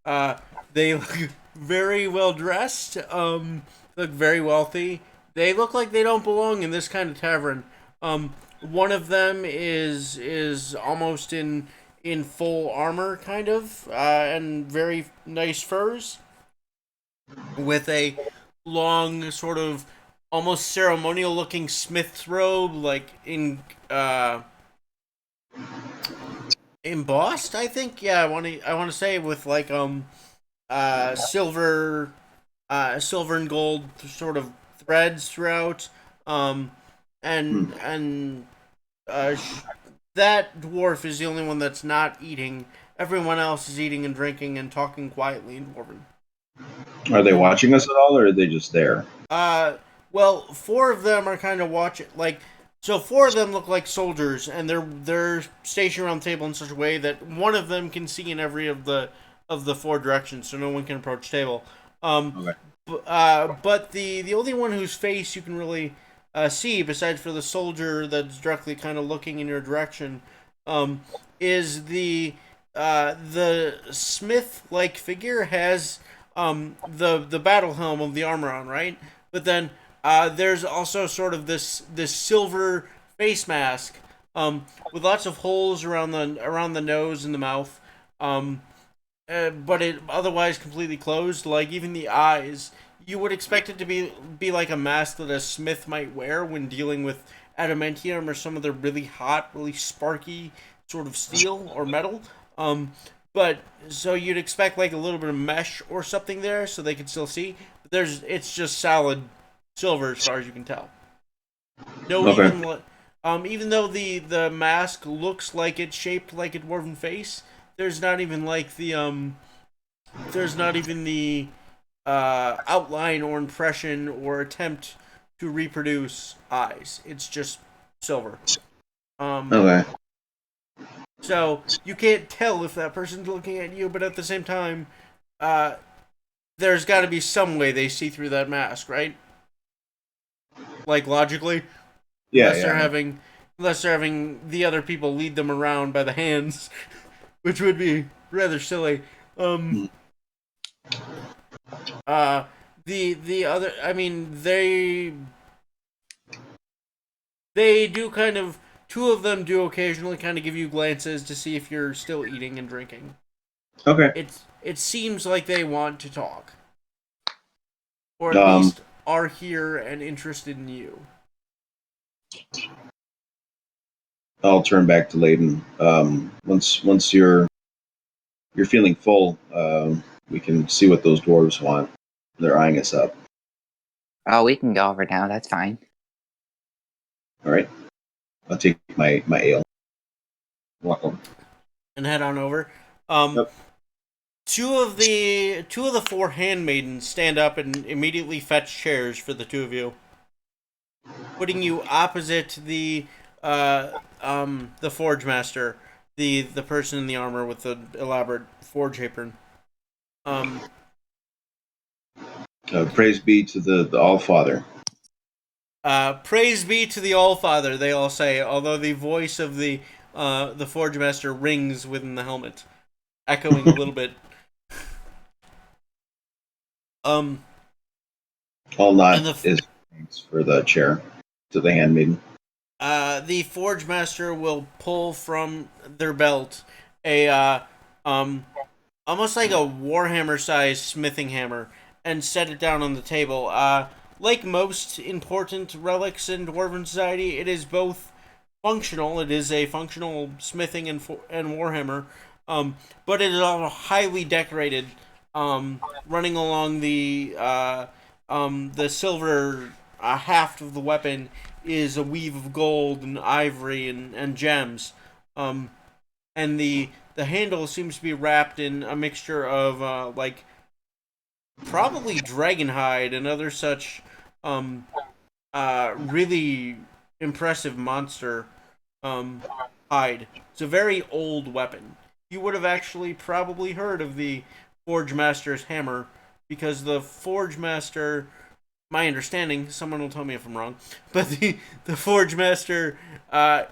uh, they look very well dressed. Look very wealthy. They look like they don't belong in this kind of tavern. One of them is almost in full armor, kind of, and very nice furs, with a long sort of almost ceremonial looking smith's robe, like uh embossed, I think. Yeah, I want to say with like silver silver and gold sort of threads throughout. um Hmm. and that dwarf is the only one that's not eating. Everyone else is eating and drinking and talking quietly in dwarven. Are they watching us at all, or are they just there? Uh, well, four of them are kind of watching. Like, so four of them look like soldiers, and they're stationed around the table in such a way that one of them can see in every of the four directions, so no one can approach the table. Um, Okay. but the only one whose face you can really see, besides for the soldier that's directly kind of looking in your direction, um, is the smith like figure has the battle helm of the armor on, right? But then there's also sort of this silver face mask, with lots of holes around the nose and the mouth, um, but it otherwise completely closed. Like even the eyes, you would expect it to be like a mask that a smith might wear when dealing with adamantium or some other really hot, really sparky sort of steel or metal. Um, but so you'd expect like a little bit of mesh or something there, so they can still see. But it's just solid silver as far as you can tell. No, Okay. even though the mask looks like it's shaped like a dwarven face, there's not even like there's not even the outline or impression or attempt to reproduce eyes. It's just silver. Um, Okay. so you can't tell if that person's looking at you, but at the same time, uh, there's got to be some way they see through that mask, right? Like logically, Yeah. unless they're Yeah. having unless they're having the other people lead them around by the hands, which would be rather silly. Um, Hmm. uh, the other, I mean, they do kind of. Two of them do occasionally kind of give you glances to see if you're still eating and drinking. Okay. It seems like they want to talk, or at Um, least are here and interested in you. I'll turn back to Layden. Once you're feeling full, we can see what those dwarves want. They're eyeing us up. Oh, we can go over now. That's fine. All right. I'll take my ale. Walk over. And head on over. Um, Yep. two of the four handmaidens stand up and immediately fetch chairs for the two of you, putting you opposite the forge master, the person in the armor with the elaborate forge apron. Praise be to the All Father. Praise be to the All Father, they all say, although the voice of the forge master rings within the helmet, echoing a little bit. All And nod the is thanks for the chair to the handmaiden. the forge master will pull from their belt a almost like a warhammer sized smithing hammer and set it down on the table. Like most important relics in dwarven society, it is both functional. It is a functional smithing and warhammer, but it is also highly decorated. Running along the silver haft of the weapon is a weave of gold and ivory and gems. And the handle seems to be wrapped in a mixture of like probably dragonhide and other such really impressive monster hide. It's a very old weapon. You would have actually probably heard of the Forge Master's hammer because the Forge Master, my understanding, someone will tell me if I'm wrong, but the Forge Master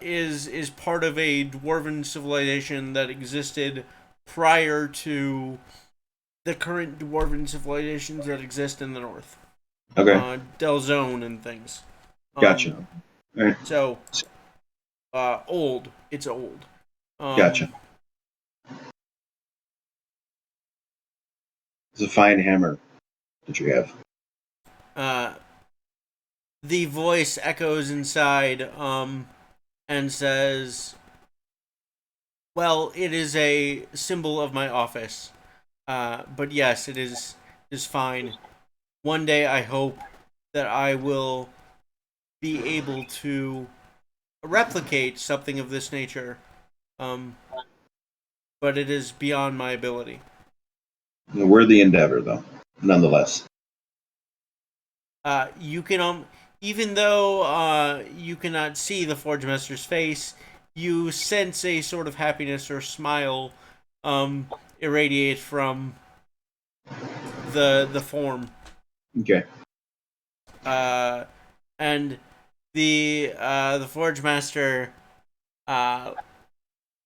is part of a dwarven civilization that existed prior to the current dwarven civilizations that exist in the north. Okay, Delzone and things. gotcha. All right, So, old. It's old. gotcha. It's a fine hammer that you have. Uh, the voice echoes inside, and says, "Well, it is a symbol of my office. But yes, it is fine. One day, I hope that I will be able to replicate something of this nature. Um, but it is beyond my ability." A worthy endeavor, though, nonetheless. You can even though you cannot see the Forge Master's face, you sense a sort of happiness or smile irradiate from the form. Okay. Uh, and the Forge Master uh,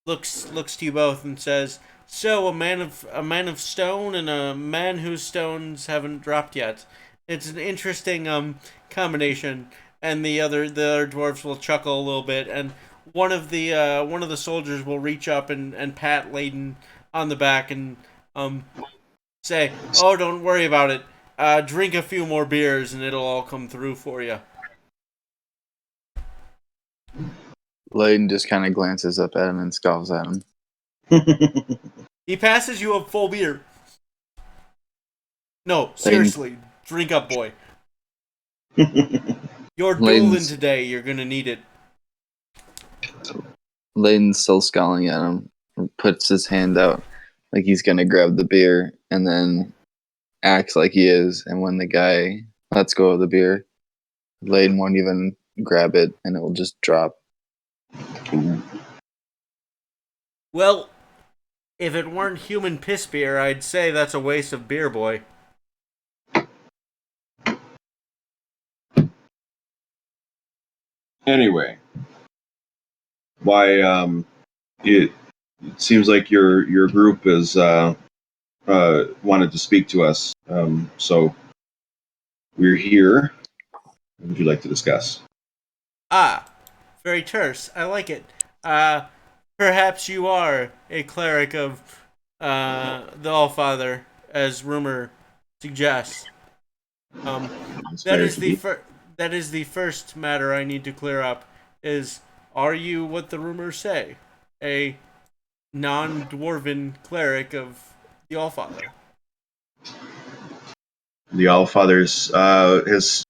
looks to you both and says, "So a man of stone and a man whose stones haven't dropped yet. It's an interesting combination." And the other dwarves will chuckle a little bit, and one of the soldiers will reach up and pat Layden on the back and say, "Oh, don't worry about it. Drink a few more beers and it'll all come through for you." Layden just kind of glances up at him and scoffs at him. He passes you a full beer. No, seriously, drink up, boy. You're dueling Layden's- today. You're gonna need it. Layden's still scowling at him, puts his hand out like he's gonna grab the beer, and then acts like he is. And when the guy lets go of the beer, Layden won't even grab it, and it will just drop. Well, if it weren't human piss beer, I'd say that's a waste of beer, boy. Anyway, why? It seems like your group is wanted to speak to us. So we're here. What would you like to discuss? Ah, very terse. I like it. Perhaps you are a cleric of the Allfather, as rumor suggests. It's That very is the convenient. that is the first matter I need to clear up. Are you what the rumors say? A non-dwarven cleric of the Allfather? The Allfather's has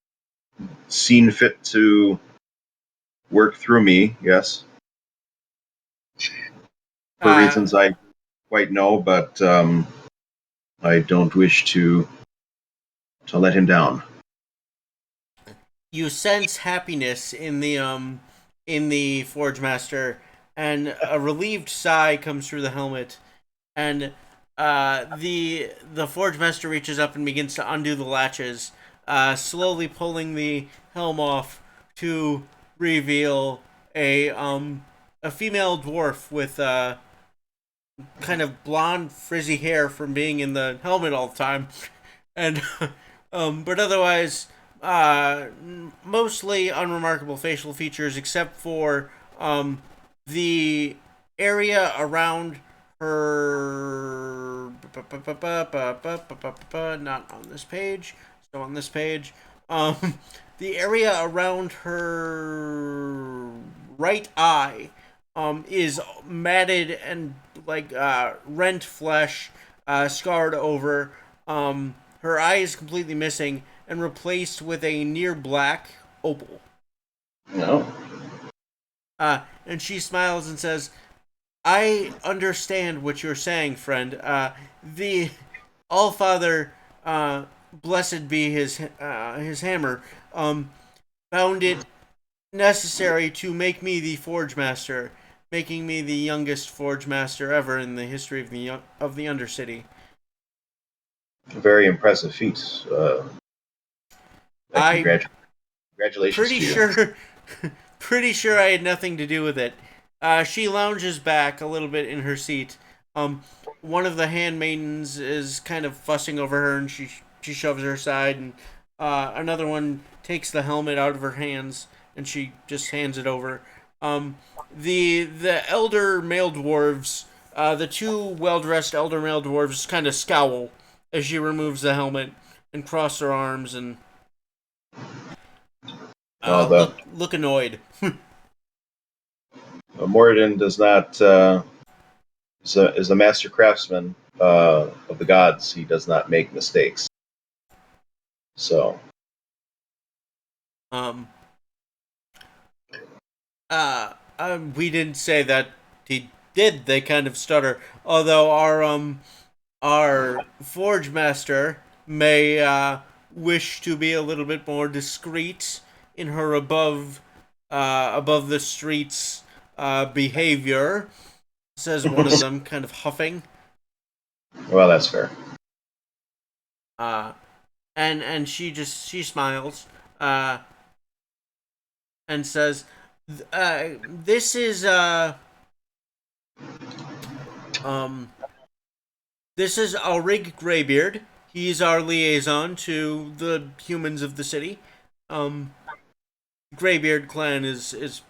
seen fit to work through me. Yes, for Uh, reasons I quite know, but I don't wish to let him down. You sense happiness in the Forge Master, and a relieved sigh comes through the helmet, and the Forge Master reaches up and begins to undo the latches, slowly pulling the helm off to reveal a female dwarf with kind of blonde frizzy hair from being in the helmet all the time, and but otherwise mostly unremarkable facial features except for the area around her. Not on this page. So on this page, the area around her right eye is matted and like rent flesh, scarred over. Her eye is completely missing and replaced with a near black opal. No. And she smiles and says, "I understand what you're saying, friend. The Allfather, blessed be his hammer, found it necessary to make me the Forge Master, making me the youngest Forge Master ever in the history of the Undercity." Very impressive feat. I Congratulations pretty to you. sure, pretty sure I had nothing to do with it. She lounges back a little bit in her seat. One of the handmaidens is kind of fussing over her, and she shoves her aside, and another one takes the helmet out of her hands, and she just hands it over. The elder male dwarves, the two well dressed elder male dwarves, kind of scowl as she removes the helmet and cross their arms and Well, the look annoyed. Moradin does not is a master craftsman of the gods. He does not make mistakes. So Um. We didn't say that he did. They kind of stutter. Although our forge master may wish to be a little bit more discreet in her above the streets behavior, says one of them, kind of huffing. well, that's fair. And she smiles, and says, "This is this is Alrig Greybeard. He's our liaison to the humans of the city. Greybeard clan is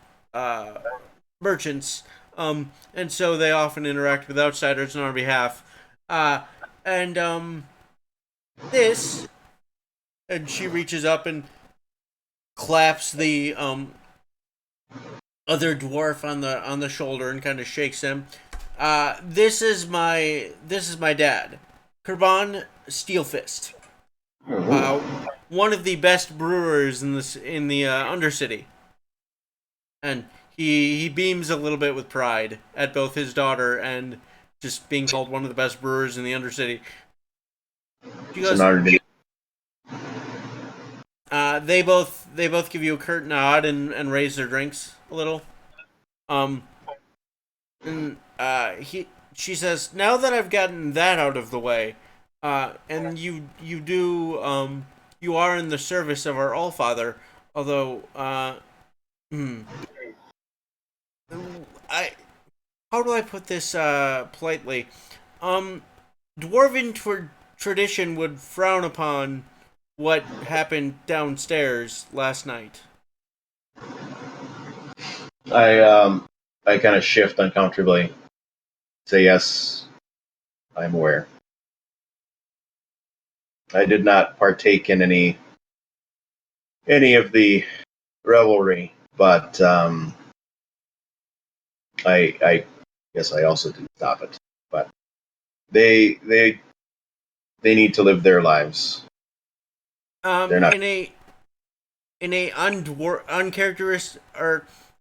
merchants, and so they often interact with outsiders on our behalf. And this," and she reaches up and claps the other dwarf on the shoulder and kind of shakes him. This is my dad, Kurban Steelfist, one of the best brewers in the Undercity, and he beams a little bit with pride at both his daughter and just being called one of the best brewers in the Undercity. She It's goes, an honor to they both give you a curt nod and raise their drinks a little. And she says, "Now that I've gotten that out of the way, and you you are in the service of our Allfather, although I how do I put this politely? Dwarven tradition would frown upon what happened downstairs last night." I kind of shift uncomfortably. Say yes, I'm aware. I did not partake in any of the revelry, but I guess I also didn't stop it. But they need to live their lives. They're not. In a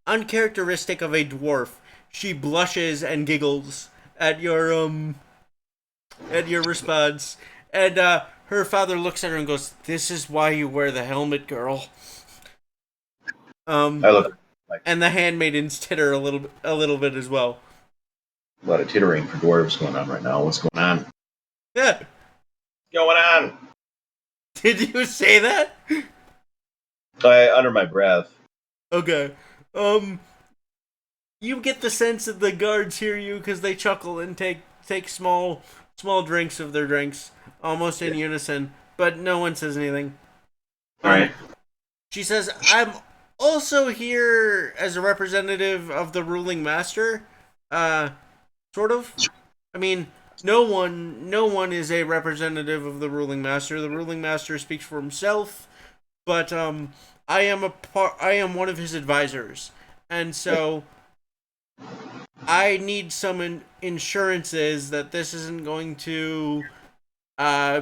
uncharacteristic of a dwarf, she blushes and giggles at your at your response. And her father looks at her and goes, "This is why you wear the helmet, girl." I look like And the handmaidens titter a little bit as well. a lot of tittering for dwarves going on right now. What's going on? Yeah. Going on? Did you say that? I under my breath. Okay. You get the sense that the guards hear you because they chuckle and take small drinks of their drinks, almost in unison, but no one says anything. All right. She says, "I'm also here as a representative of the ruling master." Sort of. I mean, no one is a representative of the ruling master. The ruling master speaks for himself, but I am one of his advisors, and so I need some insurances that this isn't going to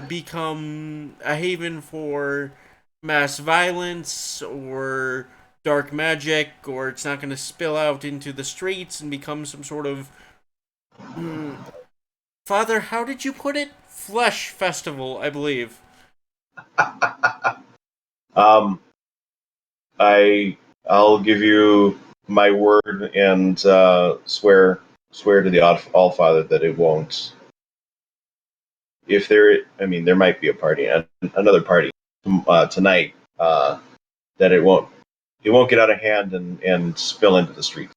become a haven for mass violence or dark magic, or it's not going to spill out into the streets and become some sort of Father, how did you put it? Flesh festival, I believe. Um, I'll give you my word and swear to the All Father that it won't. If there, I mean, there might be a party, another party tonight. That it won't get out of hand and spill into the street.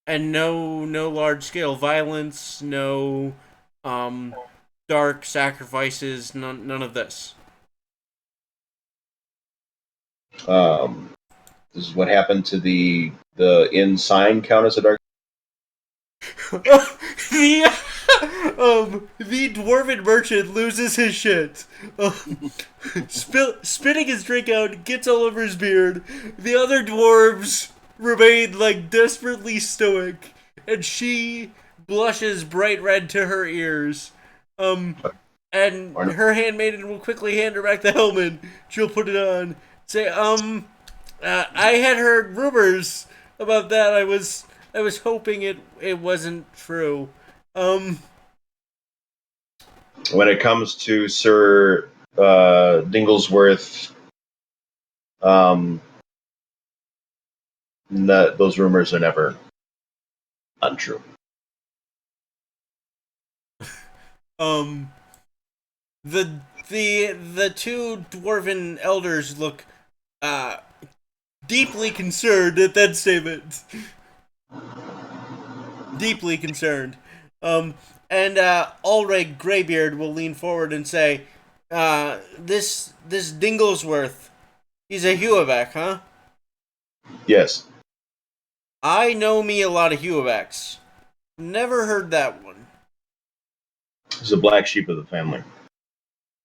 And no large scale violence, no dark sacrifices, none of this. This is what happened to the inn sign count as a dark. the the dwarven merchant loses his shit. Spitting his drink out, gets all over his beard. The other dwarves remain like desperately stoic, and she blushes bright red to her ears. And her handmaiden will quickly hand her back the helmet. She'll put it on. Say, I had heard rumors about that. I was hoping it wasn't true. When it comes to Sir Dinglesworth, those rumors are never untrue. The two dwarven elders look deeply concerned at that statement. Deeply concerned. And Ulrich Greybeard will lean forward and say, this Dinglesworth, he's a Huaback, huh? Yes. I know me a lot of Huabacks. Never heard that one. He's a black sheep of the family.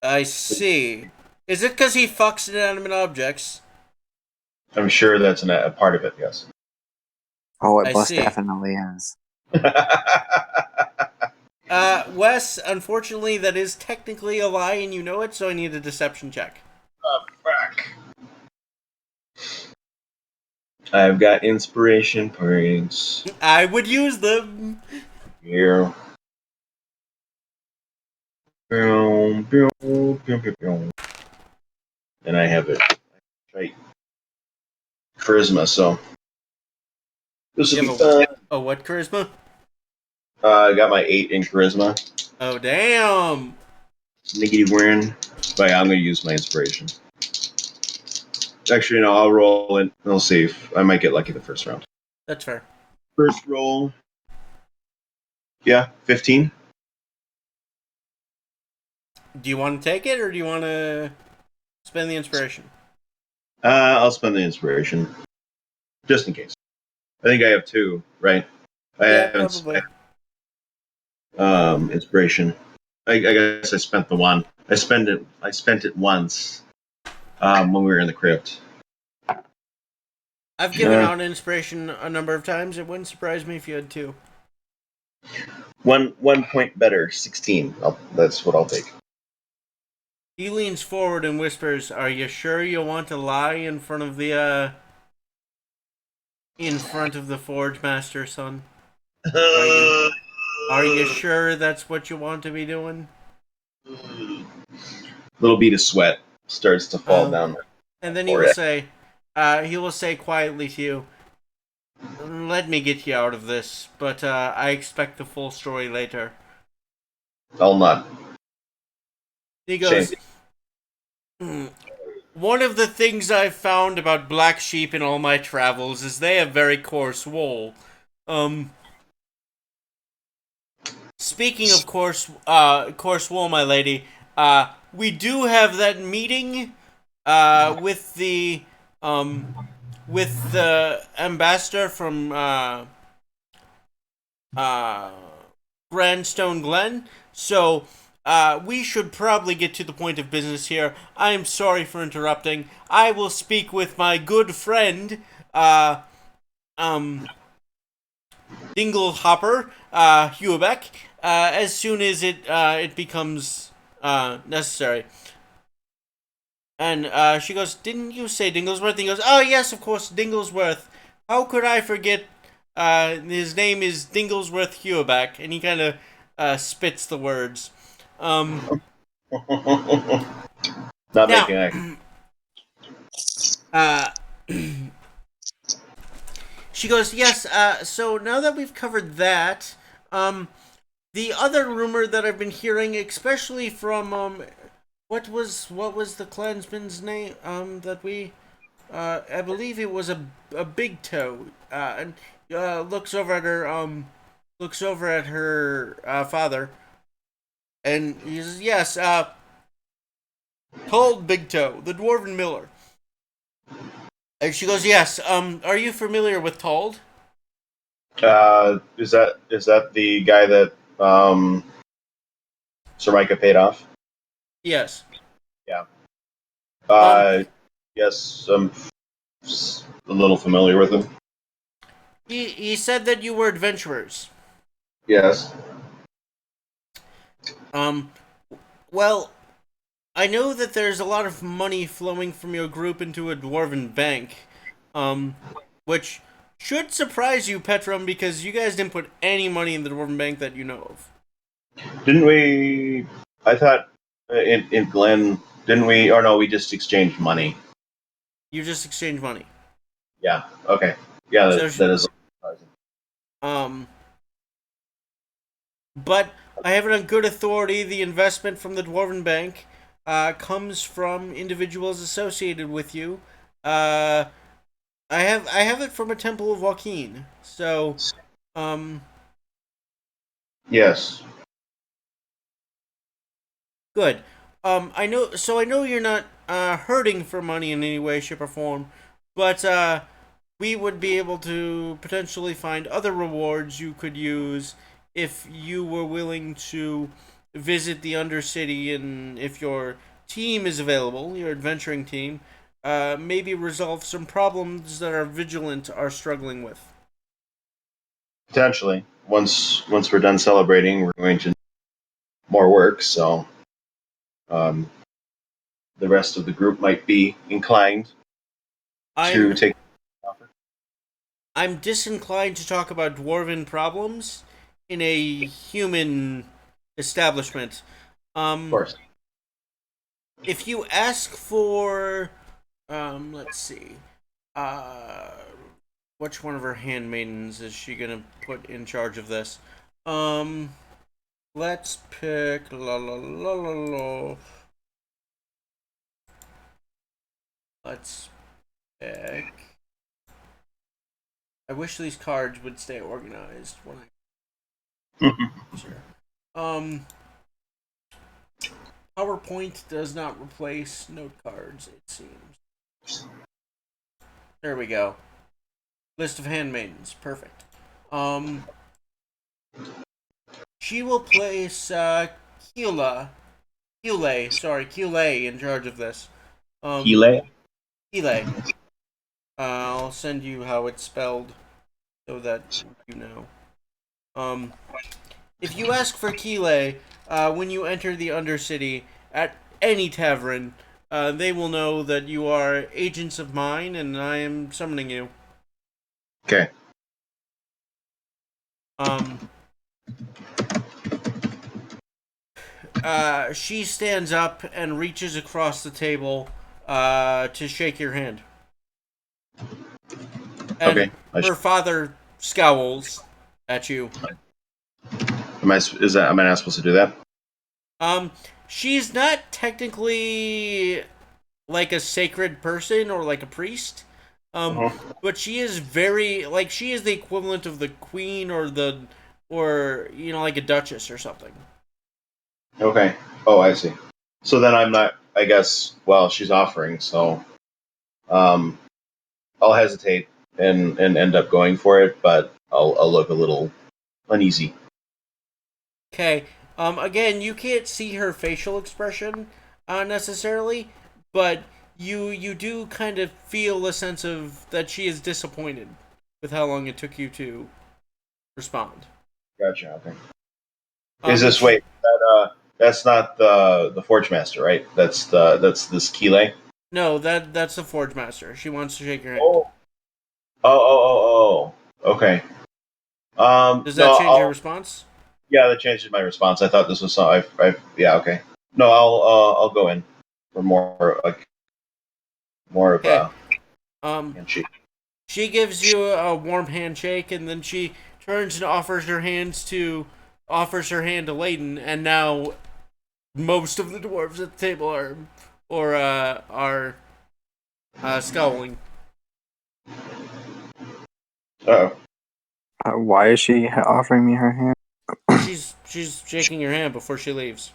I see. Is it because he fucks inanimate objects? I'm sure that's a part of it, yes. Oh, it I most see. definitely is. Wes, unfortunately, that is technically a lie, and you know it, so I need a deception check. Oh, fuck. I've got inspiration points I would use them. here. And I have it right. Charisma, so this will You be have a- fun. Oh, what charisma? I got my 8 in charisma. Oh, damn. -1. But yeah, I'm gonna use my inspiration. Actually, no, I'll roll it. We'll see if I might get lucky the first round. That's fair. First roll. Yeah, 15. Do you want to take it, or do you want to spend the inspiration? I'll spend the inspiration. Just in case. I think I have 2, right? I haven't probably. Inspiration. I guess I spent the one. I spent it once when we were in the crypt. I've given out inspiration a number of times. It wouldn't surprise me if you had 2. 1 point better, 16. That's what I'll take. He leans forward and whispers, "Are you sure you want to lie in front of the Forge Master, son? Are you sure that's what you want to be doing? Little bead of sweat starts to fall Um, down. And then Forehead. he will say quietly to you, "Let me get you out of this, but I expect the full story later." I'll nod. He Shame. goes, "One of the things I've found about black sheep in all my travels is they have very coarse wool. Um, Speaking of coarse wool, my lady, we do have that meeting, with the ambassador from, uh, Grandstone Glen. So, we should probably get to the point of business here. I am sorry for interrupting. I will speak with my good friend, um, Dinglehopper, Huebeck, as soon as it becomes, necessary." And, she goes, "Didn't you say Dinglesworth?" And he goes, "Oh, yes, of course, Dinglesworth. How could I forget? His name is Dinglesworth Huebeck." And he kind of, spits the words. Not Now, making eye. uh, she goes, "Yes, so now that we've covered that, the other rumor that I've been hearing, especially from, what was the clansman's name, that we, I believe it was a big toe, and, looks over at her, father, and he says, "Yes, Told Big Toe, the Dwarven Miller." And she goes, "Yes, are you familiar with Told?" Is that the guy that Sir Micah paid off? "Yes." Yeah. Um, Yes, I'm a little familiar with him. he said that you were adventurers. Yes. Um, well, I know that there's a lot of money flowing from your group into a dwarven bank, um, which should surprise you, Petrum, because you guys didn't put any money in the dwarven bank that you know of. Didn't we? I thought in Glen, didn't we? Or no, we just exchanged money. You just exchanged money. Yeah. Okay. Yeah, So, that is. um, but I have it on good authority. The investment from the dwarven bank, comes from individuals associated with you. Uh, I have it from a temple of Joaquin. So, um, Yes. good. I know. So I know you're not, hurting for money in any way, shape, or form, but, we would be able to potentially find other rewards you could use if you were willing to visit the Undercity, and if your team is available, your adventuring team, maybe resolve some problems that our vigilant are struggling with. Potentially. Once we're done celebrating, we're going to more work. So um, the rest of the group might be inclined to I'm take. I'm disinclined to talk about dwarven problems in a human establishment. Of course. If you ask for, let's see, uh, which one of her handmaidens is she gonna put in charge of this? Um, let's pick la la la la la. Let's pick. I wish these cards would stay organized when I. Sure. Um, PowerPoint does not replace note cards, it seems. There we go. List of handmaidens. Perfect. She will place, Keelay in charge of this. Keeley? Keelay. I'll send you how it's spelled so that you know. Um, if you ask for Keelay, when you enter the Undercity at any tavern, they will know that you are agents of mine and I am summoning you. Okay. She stands up and reaches across the table to shake your hand. And Okay. her father scowls at you. Am I not supposed to do that? Um, she's not technically like a sacred person or like a priest. Um, Mhm. but she is very like she is the equivalent of the queen or like a duchess or something. Okay. Oh, I see. So then I'm not. I guess. Well, she's offering, so um, I'll hesitate and end up going for it, but I'll look a little uneasy. Okay. Again, you can't see her facial expression necessarily, but you do kind of feel a sense of that she is disappointed with how long it took you to respond. Gotcha. Okay. Is And this she, wait? That's not the Forge Master, right? That's this Keeley. no, that's the Forge Master. She wants to shake your hand. Oh. Oh. Okay. Does No. that change your I'll. response? Yeah, that changes my response. I thought this was some. Yeah. Okay. No. I'll go in for more of Okay. a Um, handshake. she gives you a warm handshake, and then she turns and offers her hand to Layden, and now most of the dwarves at the table are scowling. Oh. Why is she offering me her hand? She's shaking your hand before she leaves.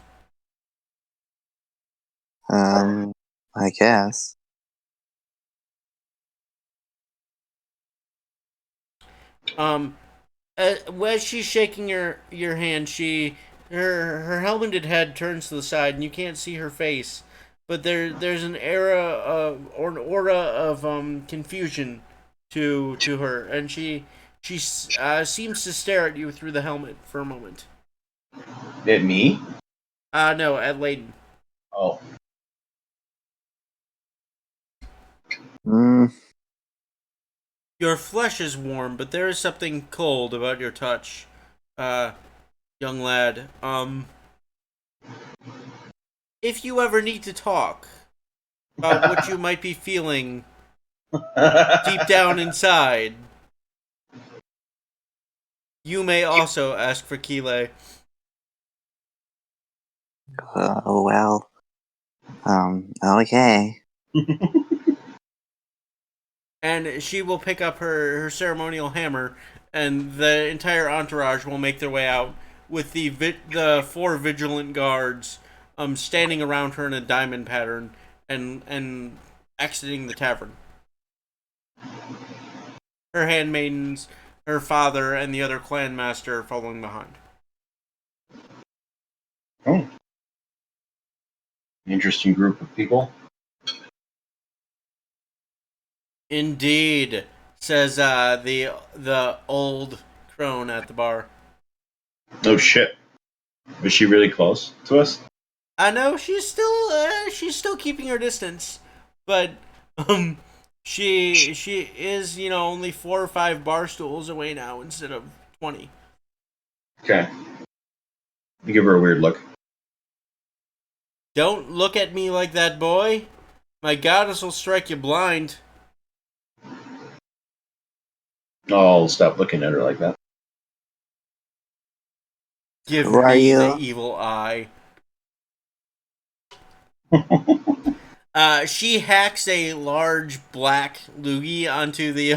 Um, I guess. Um, as she's shaking your hand, her helmeted head turns to the side, and you can't see her face, but there's an aura of confusion to her, and she seems to stare at you through the helmet for a moment. It me? No, at Layden. Oh. Mm, Your flesh is warm, but there is something cold about your touch, uh, young lad. If you ever need to talk about what you might be feeling deep down inside, you may also ask for Kile. oh well. Okay. And she will pick up her ceremonial hammer, and the entire entourage will make their way out with the four vigilant guards standing around her in a diamond pattern and exiting the tavern. Her handmaidens, her father, and the other clan master following behind. Oh. Interesting group of people. Indeed, says the old crone at the bar. Oh shit. Was she really close to us? I know she's still keeping her distance, but um she is only 4 or 5 bar stools away now instead of 20. Okay. You give her a weird look. Don't look at me like that, boy. My goddess will strike you blind. I'll stop looking at her like that. Give Who are me the you? evil eye. She hacks a large black loogie onto the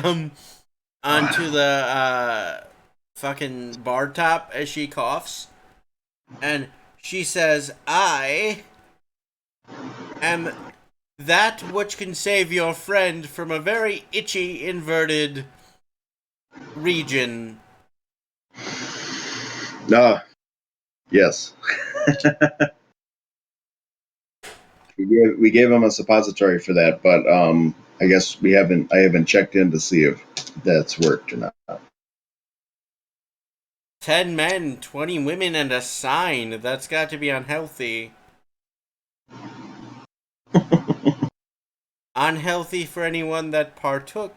fucking bar top as she coughs, and she says, "I am that which can save your friend from a very itchy inverted region." Yes. We gave him a suppository for that, but I guess I haven't checked in to see if that's worked or not. 10 men, 20 women, and a sign. That's got to be unhealthy. Unhealthy for anyone that partook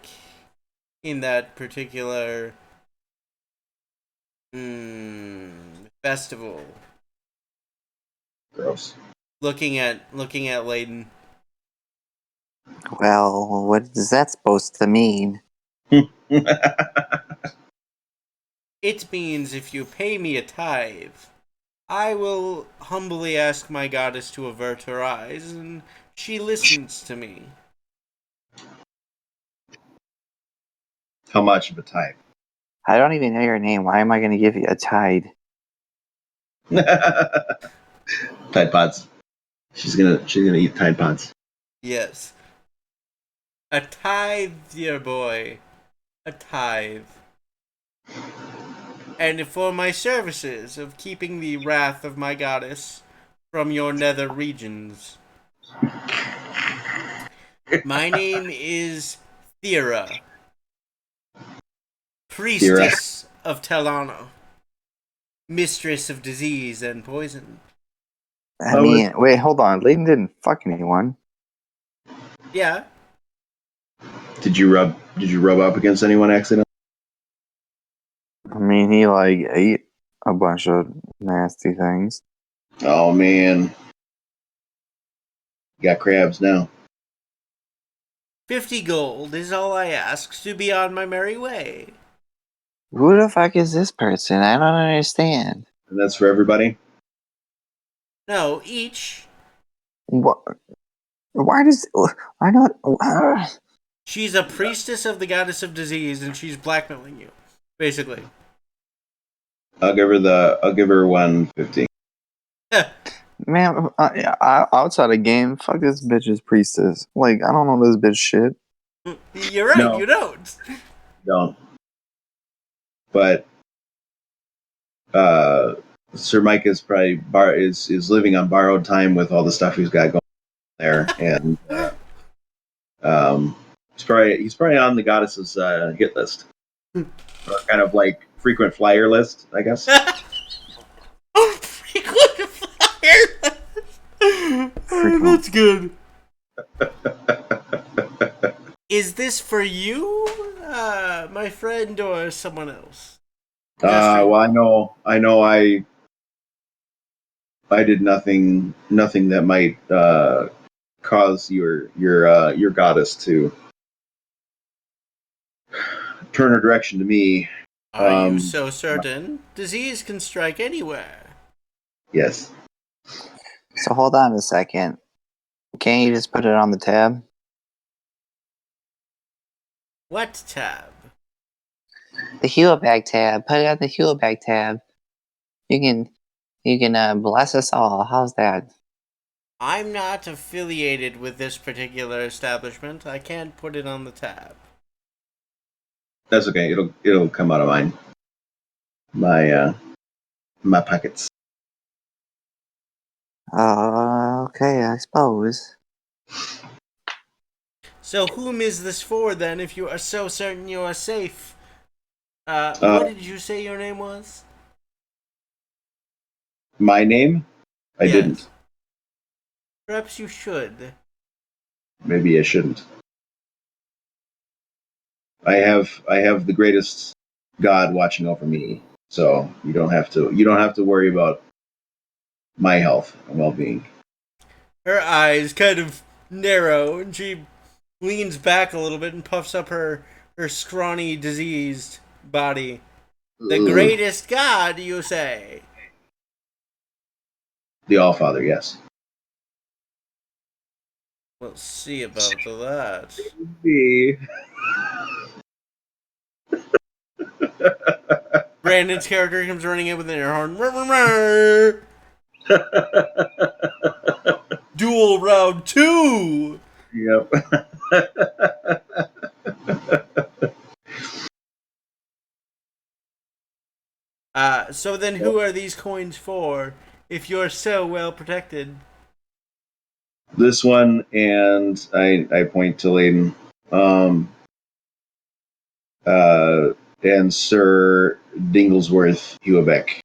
in that particular festival. Gross. looking at Layden. Well, what is that supposed to mean? It means if you pay me a tithe, I will humbly ask my goddess to avert her eyes, and she listens to me. How much of a type? I don't even know your name. Why am I going to give you a tide? Tide Pods. She's gonna eat Tide Pods. Yes. A tithe, dear boy. A tithe. And for my services of keeping the wrath of my goddess from your nether regions. My name is Thera, priestess of Talana, mistress of disease and poison. I Oh, mean, wait, hold on. Layden didn't fuck anyone. Yeah, Did you rub up against anyone accidentally? I mean, he like ate a bunch of nasty things. Oh man. You got crabs now. 50 gold is all I ask to be on my merry way. Who the fuck is this person? I don't understand. And that's for everybody? No, each. What? Why does? Why not? She's a priestess of the goddess of disease, and she's blackmailing you, basically. I'll give her 150. Man, outside of game, fuck this bitch's priestess. Like, I don't know this bitch shit. You're right, No. you don't. Don't. But Sir Mike is probably is living on borrowed time with all the stuff he's got going there, and he's probably on the goddess's hit list, or kind of like frequent flyer list, I guess. Frequent flyer. That's good. Is this for you, my friend, or someone else? Well, I know, I did nothing that might cause your goddess to turn her direction to me. Are you so certain? Disease can strike anywhere. Yes. So hold on a second. Can't you just put it on the tab? What tab? The heal bag tab. Put it on the heal bag tab. You can bless us all. How's that? I'm not affiliated with this particular establishment. I can't put it on the tab. That's okay. It'll come out of my pockets. Okay, I suppose. So whom is this for then, if you are so certain you are safe? What did you say your name was? My name? I Yes. didn't. Perhaps you should. Maybe I shouldn't. I have the greatest God watching over me, so you don't have to worry about my health and well-being. Her eyes kind of narrow, and she leans back a little bit and puffs up her scrawny, diseased body. The Ugh. greatest god, you say? The All-Father, yes. We'll see about that. Brandon's character comes running in with an air horn. Duel round 2! Yep. So then who are these coins for, if you're so well protected? This one, and I point to Layden, and Sir Dinglesworth Hewebeck,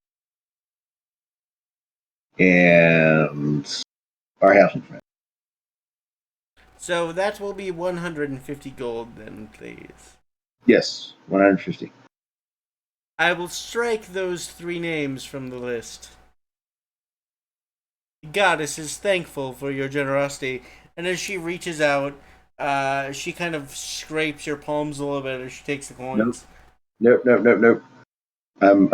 and our halfling friend. So that will be 150 gold then, please. Yes, 150. I will strike those 3 names from the list. goddess is thankful for your generosity. And as she reaches out, she kind of scrapes your palms a little bit as she takes the coins. Nope. I'm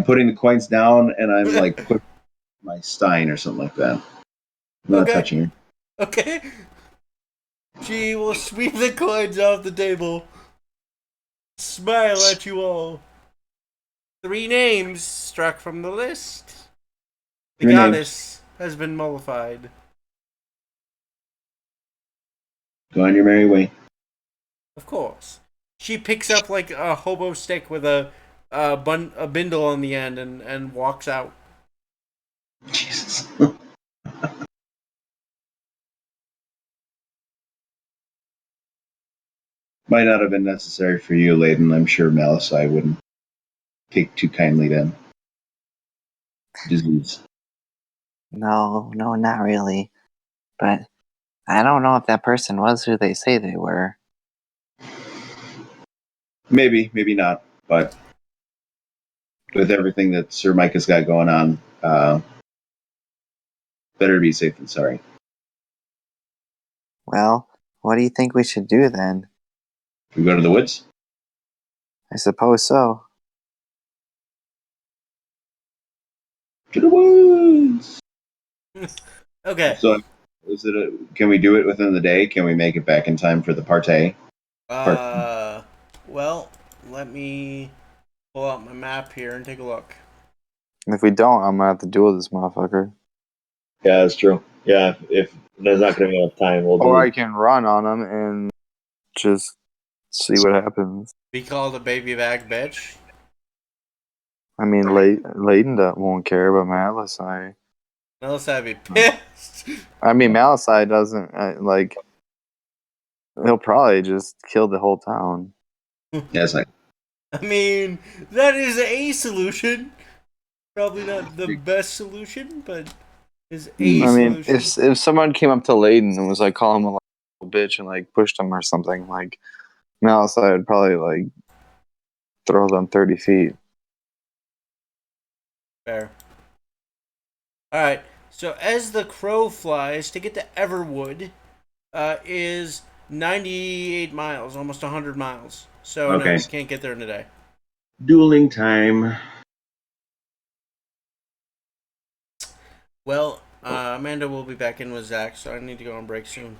putting the coins down, and I'm like put my stein or something like that. I'm not Okay. touching her. Okay. She will sweep the coins off the table, smile at you all. 3 names struck from the list. The 3 names. goddess has been mollified. Go on your merry way. Of course. She picks up like a hobo stick with a bindle on the end and walks out. Jesus. Might not have been necessary for you, Layden. I'm sure Malasai wouldn't take too kindly to disease. No, not really. But I don't know if that person was who they say they were. Maybe not. But with everything that Sir Micah's got going on, better be safe than sorry. Well, what do you think we should do then? We go to the woods. I suppose so. To the woods. Okay. So, can we do it within the day? Can we make it back in time for the party? Well, let me pull out my map here and take a look. If we don't, I'm gonna have to duel this motherfucker. Yeah, that's true. Yeah, if there's not going to be enough time, we'll do Or it. I can run on him and just see what happens. Be called a baby back bitch. I mean, Layden won't care, but Malasai. Unless I'd be pissed. I mean, Malasai doesn't like. He'll probably just kill the whole town. Yeah, it's like, I mean, that is a solution. Probably not the best solution, but is a I mean, solution. if someone came up to Layden and was like calling him a little bitch and like pushed him or something, like Malasai would probably like throw them 30 feet. Fair. Alright, so as the crow flies, to get to Everwood is 98 miles, almost 100 miles. So no, Okay. we can't get there in a day. dueling time. Well, Amanda will be back in with Zach, so I need to go on break soon.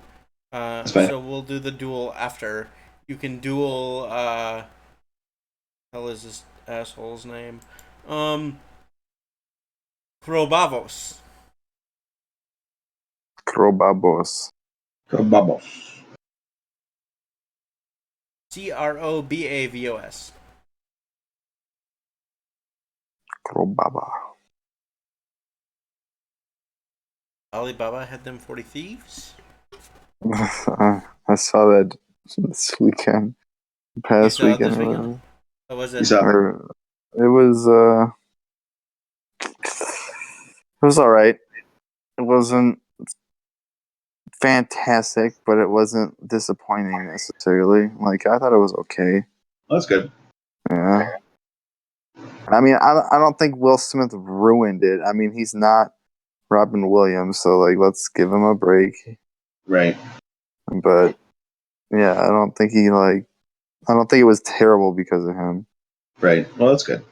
That's fine. So we'll do the duel after. You can duel, hell is this asshole's name? Krobavos. Krobabos. Bubble. Krobavos. Krobaba. Alibaba had them 40 thieves? I saw that this weekend. Past You saw it weekend. this or weekend? whatever. Or was You it? saw Or, it was alright. It wasn't fantastic, but it wasn't disappointing necessarily. Like, I thought it was okay. that's good. Yeah. I mean, I don't think Will Smith ruined it. I mean, he's not Robin Williams, so like, let's give him a break. Right. But yeah, I don't think it was terrible because of him. Right. Well, that's good.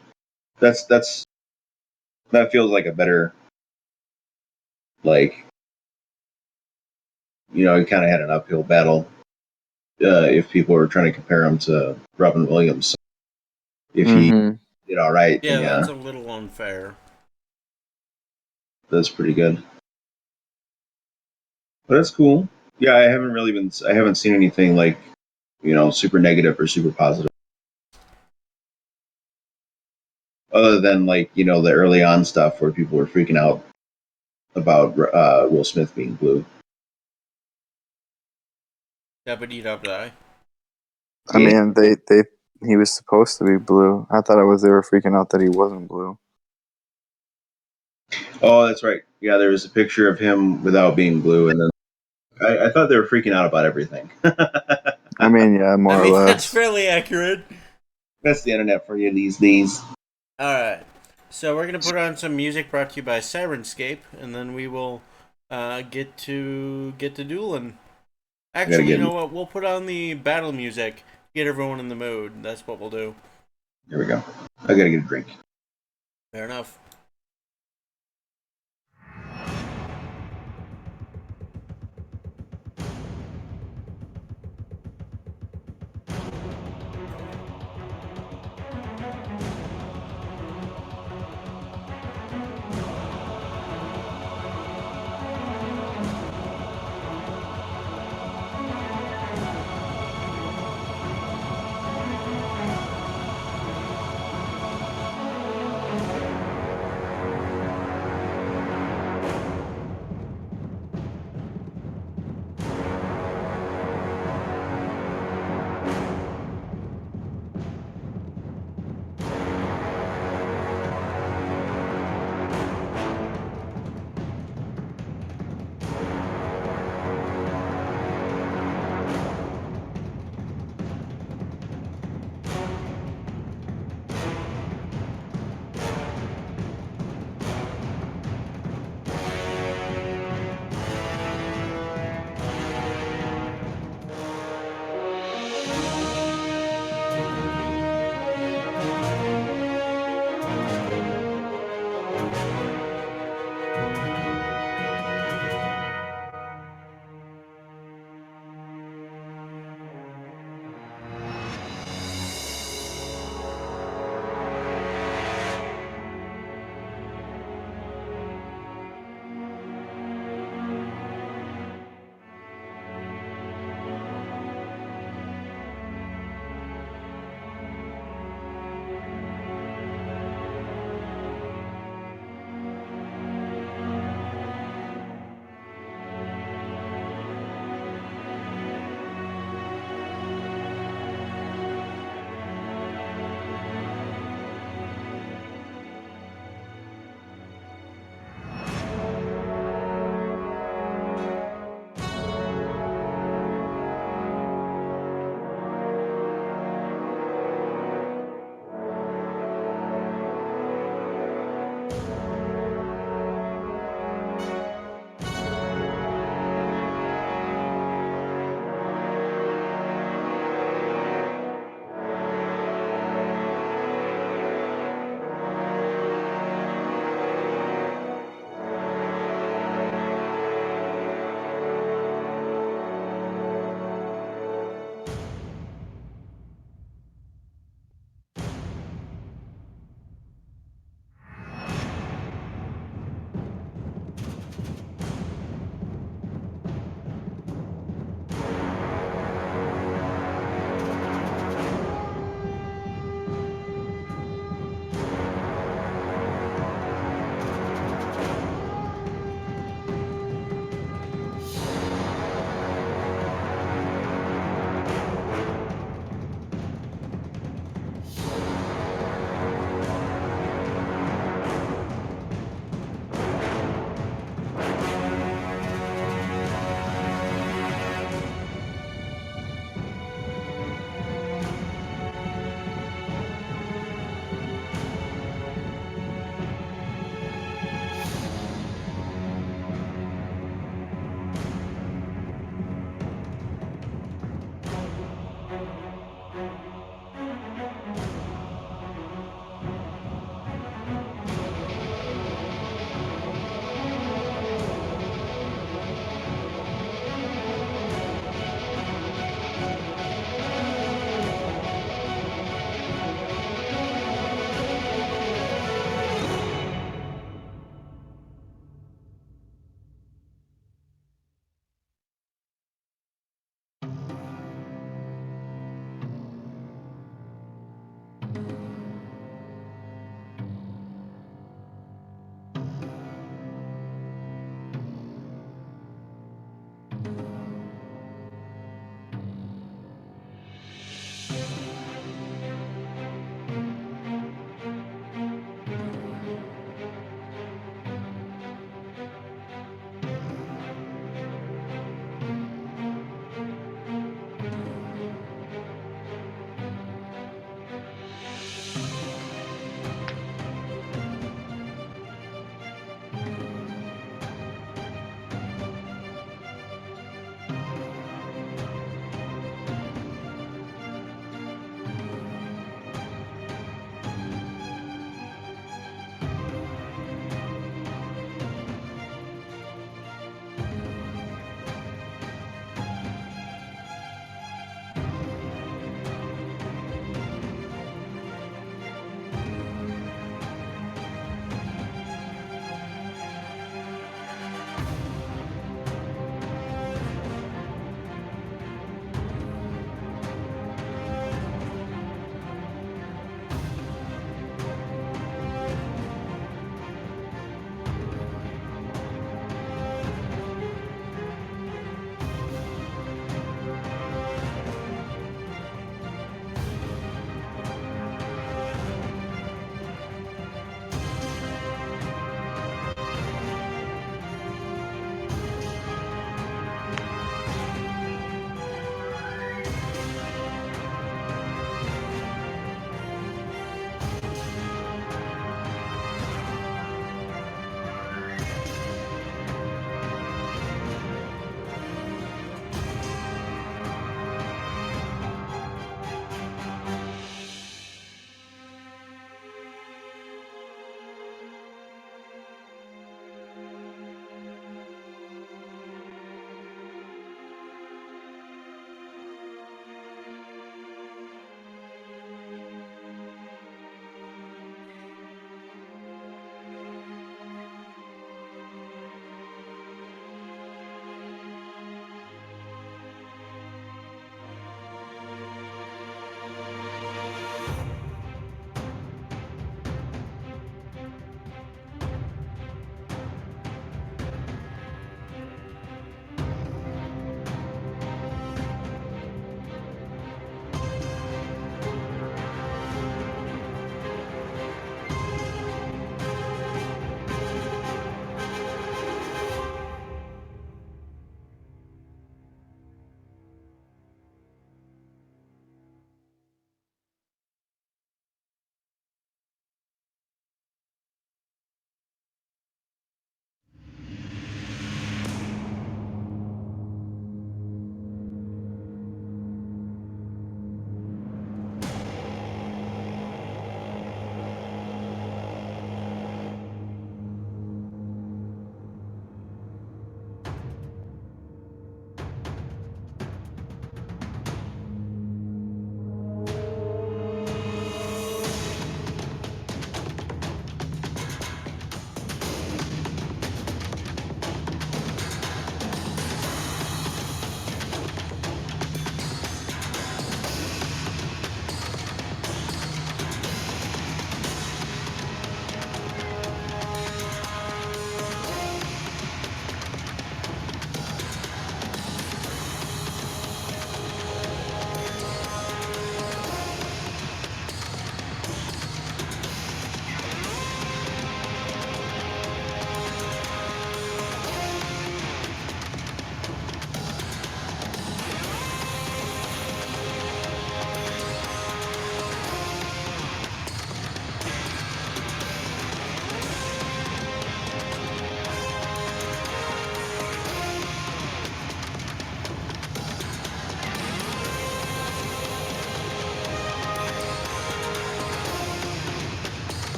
That feels like a better, like, he kind of had an uphill battle. If people were trying to compare him to Robin Williams, if he did all right, Yeah, then that's a little unfair. that's pretty good. But that's cool. Yeah, I haven't seen anything like, super negative or super positive. Other than like, the early on stuff where people were freaking out about Will Smith being blue. Dabba-dee-dabba-die. I mean, he was supposed to be blue. I thought they were freaking out that he wasn't blue. Oh, that's right. Yeah, there was a picture of him without being blue, and then I thought they were freaking out about everything. I mean, yeah, more or That's less. fairly accurate. That's the internet for you these days. Alright. So we're gonna put on some music brought to you by Sirenscape, and then we will get to dueling. Actually, you get- know what? We'll put on the battle music. Get everyone in the mood. That's what we'll do. There we go. I gotta get a drink. Fair enough.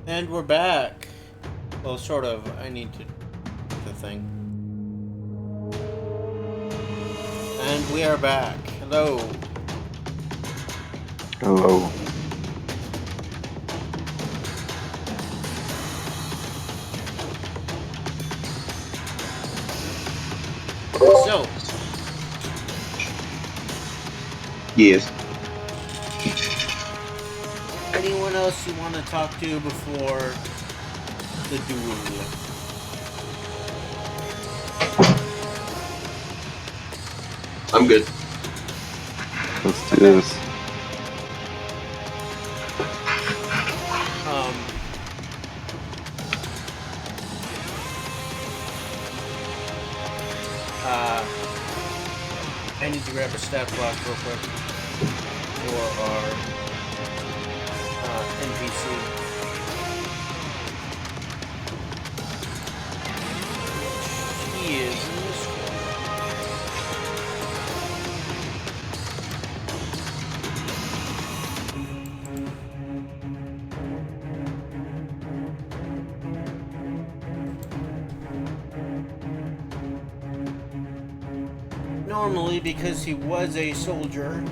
And we're back. Well, sort of. I need to think. And we are back. Hello. Hello. So, Yes. anyone else you want to talk to before the duel? I'm good. Let's do this. Um, I need to grab a stat block real quick for our NPC. He is in this one. Normally, because he was a soldier,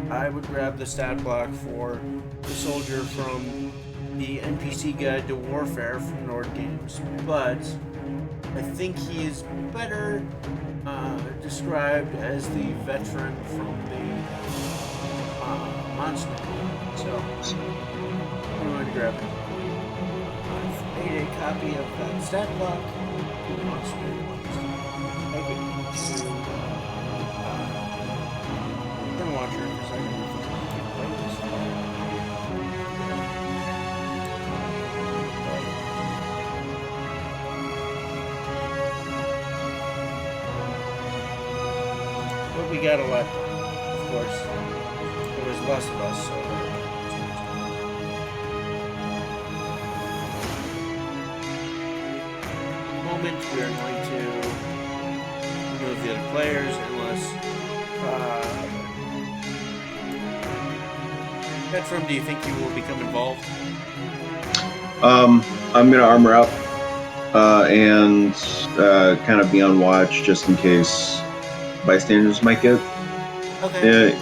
I would grab the stat block for the soldier from the NPC Guide to Warfare from Nord Games, but I think he is better described as the veteran from the Monster Game. So I'm going to grab him. I've made a copy of that stat block. Watcher because I can play this. But we got a lot, of course. There was less of us, so. Moment we are going to remove the other players unless. Petrum, do you think you will become involved? I'm gonna armor up and kind of be on watch just in case bystanders might get Okay. it.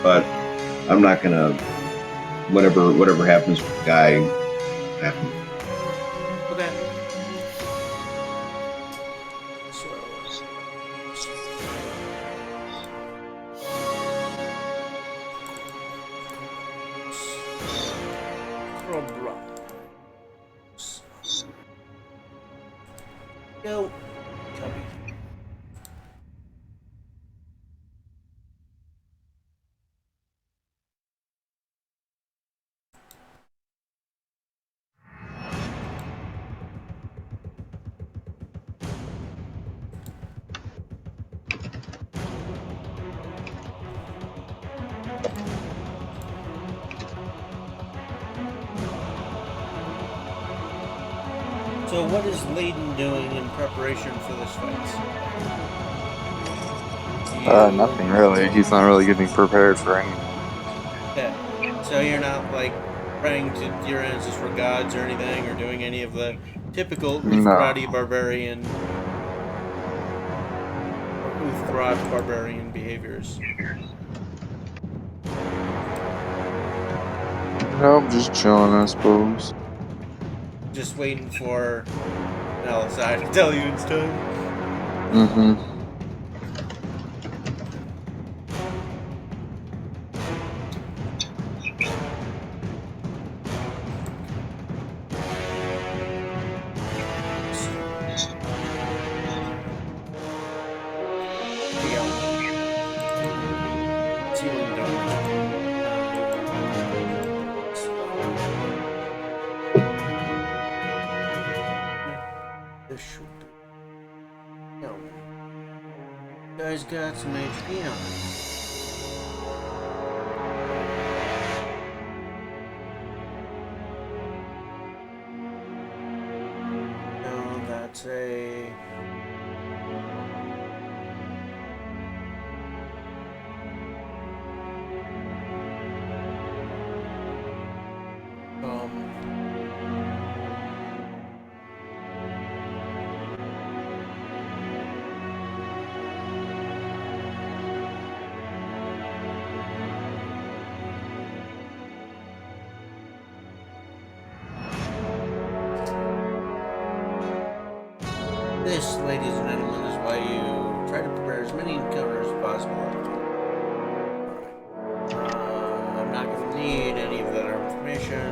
But I'm not gonna. Whatever happens with the guy, happen. Okay. Go. Copy. So what is Layden doing in preparation for this fight? Nothing really. He's not really getting prepared for anything. Yeah. So you're not like praying to your ancestors for gods or anything, or doing any of the typical Uthradi barbarian or Uthrad barbarian behaviors. Nope, just chilling, I suppose. Just waiting for LSI to tell you it's time. Mm-hmm. See what I'm doing. This should be. No. You guys got some HP on it. No, that's a. This, ladies and gentlemen, is why you try to prepare as many encounters as possible. I'm not going to need any of that information,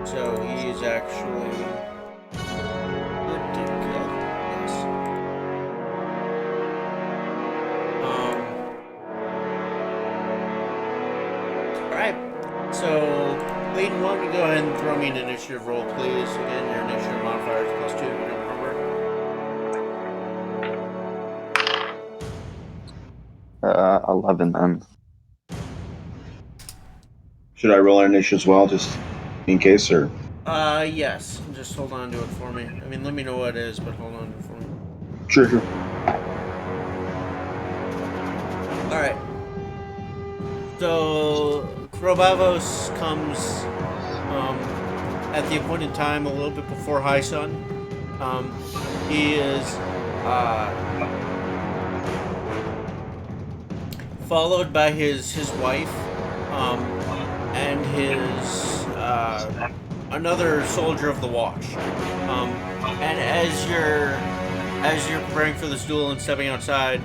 so he is actually good to go. Yes. Alright, so Layton, why don't you go ahead and throw me an initiative roll, please? Again, your initiative modifier is +2 if you don't remember. 11 then. Should I roll an initiative as well, just in case, or? Yes. Just hold on to it for me. I mean, let me know what it is, but hold on to it for me. Sure. Alright. So, Krobavos comes at the appointed time a little bit before High Sun. He is followed by his wife and his another soldier of the watch. And as you're preparing for this duel and stepping outside,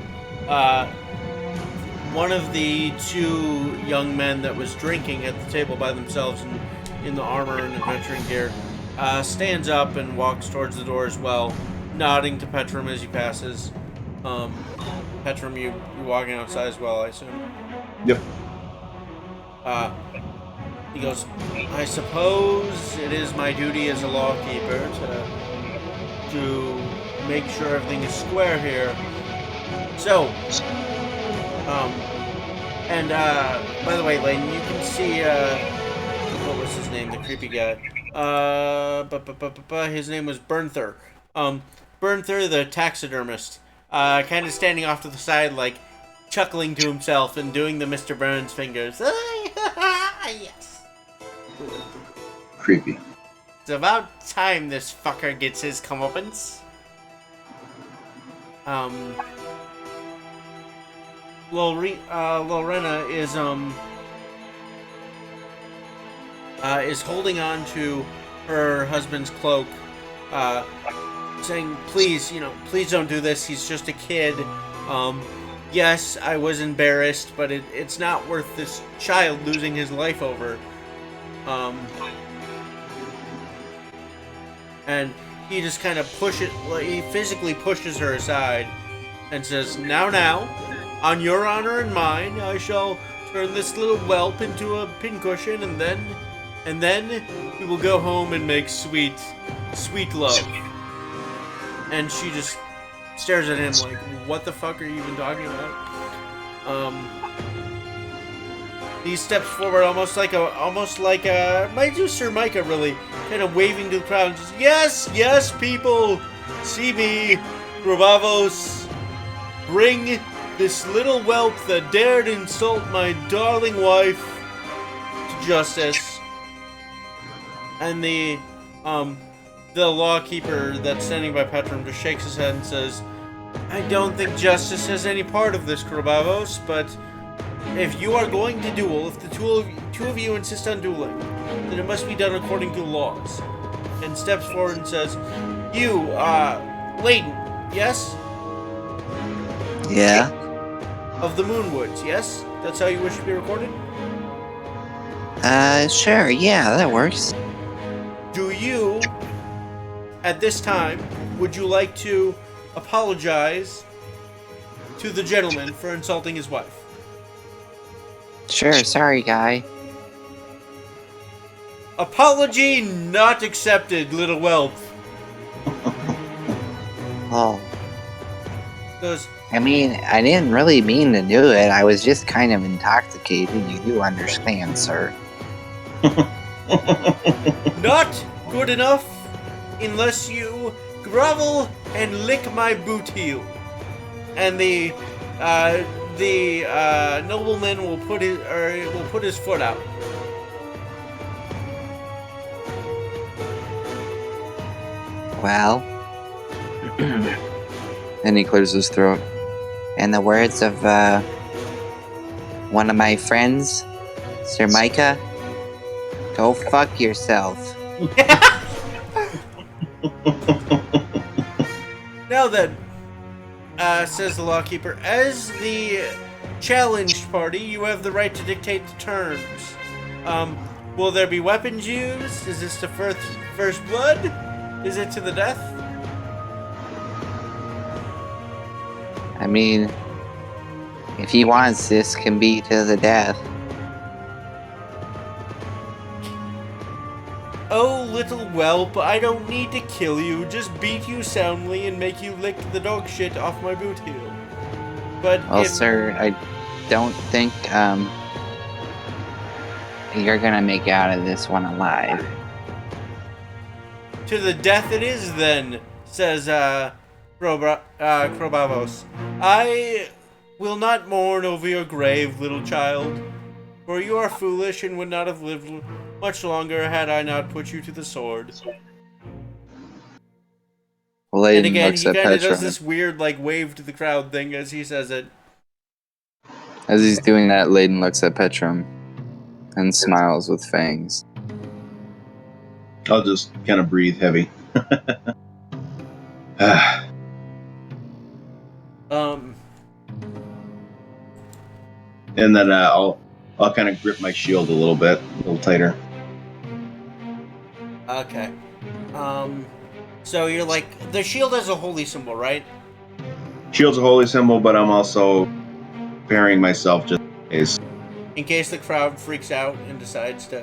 one of the two young men that was drinking at the table by themselves in the armor and adventuring gear stands up and walks towards the door as well, nodding to Petrum as he passes. Petrum, you're walking outside as well, I assume? Yep. He goes, I suppose it is my duty as a lawkeeper to make sure everything is square here. So, by the way, Layton, you can see, what was his name, the creepy guy? His name was Bernthur. Bernthur, the taxidermist, kind of standing off to the side, like, chuckling to himself and doing the Mr. Burns fingers. Yes. Creepy. It's about time this fucker gets his comeuppance. Lorena is holding on to her husband's cloak, saying, please, please don't do this. He's just a kid. Yes, I was embarrassed, but it's not worth this child losing his life over. And he just kind of he physically pushes her aside and says, Now, on your honor and mine, I shall turn this little whelp into a pincushion, and then we will go home and make sweet love. And she just stares at him like, what the fuck are you even talking about? He steps forward almost like might do Sir Micah, really, kind of waving to the crowd and says, yes, people, see me, Krobavos, bring this little whelp that dared insult my darling wife to justice. And the lawkeeper that's standing by Petrum just shakes his head and says, I don't think justice has any part of this, Krobavos, but if you are going to duel, if the two of you insist on dueling, then it must be done according to laws. And steps forward and says, you, Layton, yes? Yeah. Of the Moonwoods, yes? That's how you wish to be recorded? Sure, yeah, that works. Do you, at this time, would you like to apologize to the gentleman for insulting his wife? Sure, sorry, guy. Apology not accepted, little whelp. Oh. Goes, I mean, I didn't really mean to do it. I was just kind of intoxicated. You do understand, sir. not good enough unless you grovel and lick my boot heel. And the nobleman will put his foot out. Well, and he clears his throat. In the words of one of my friends, Sir Micah, go fuck yourself. Now Now then, says the lawkeeper, as the challenged party, you have the right to dictate the terms. Will there be weapons used? Is this to first blood? Is it to the death? I mean, if he wants, this can be to the death. Oh, little whelp, I don't need to kill you, just beat you soundly and make you lick the dog shit off my boot heel. But Well, if... sir, I don't think, you're gonna make out of this one alive. To the death it is, then, says, Krobavos. I will not mourn over your grave, little child, for you are foolish and would not have lived much longer had I not put you to the sword. Layden And again, looks he at kind of Petra does this weird, like, wave to the crowd thing as he says it. as he's doing that. Layden looks at Petrum and smiles with fangs. I'll just kind of breathe heavy. Ah, and then I'll kind of grip my shield a little tighter. Okay. So you're like, the shield has a holy symbol, right? Shield's a holy symbol, but I'm also preparing myself just in case. In case the crowd freaks out and decides to...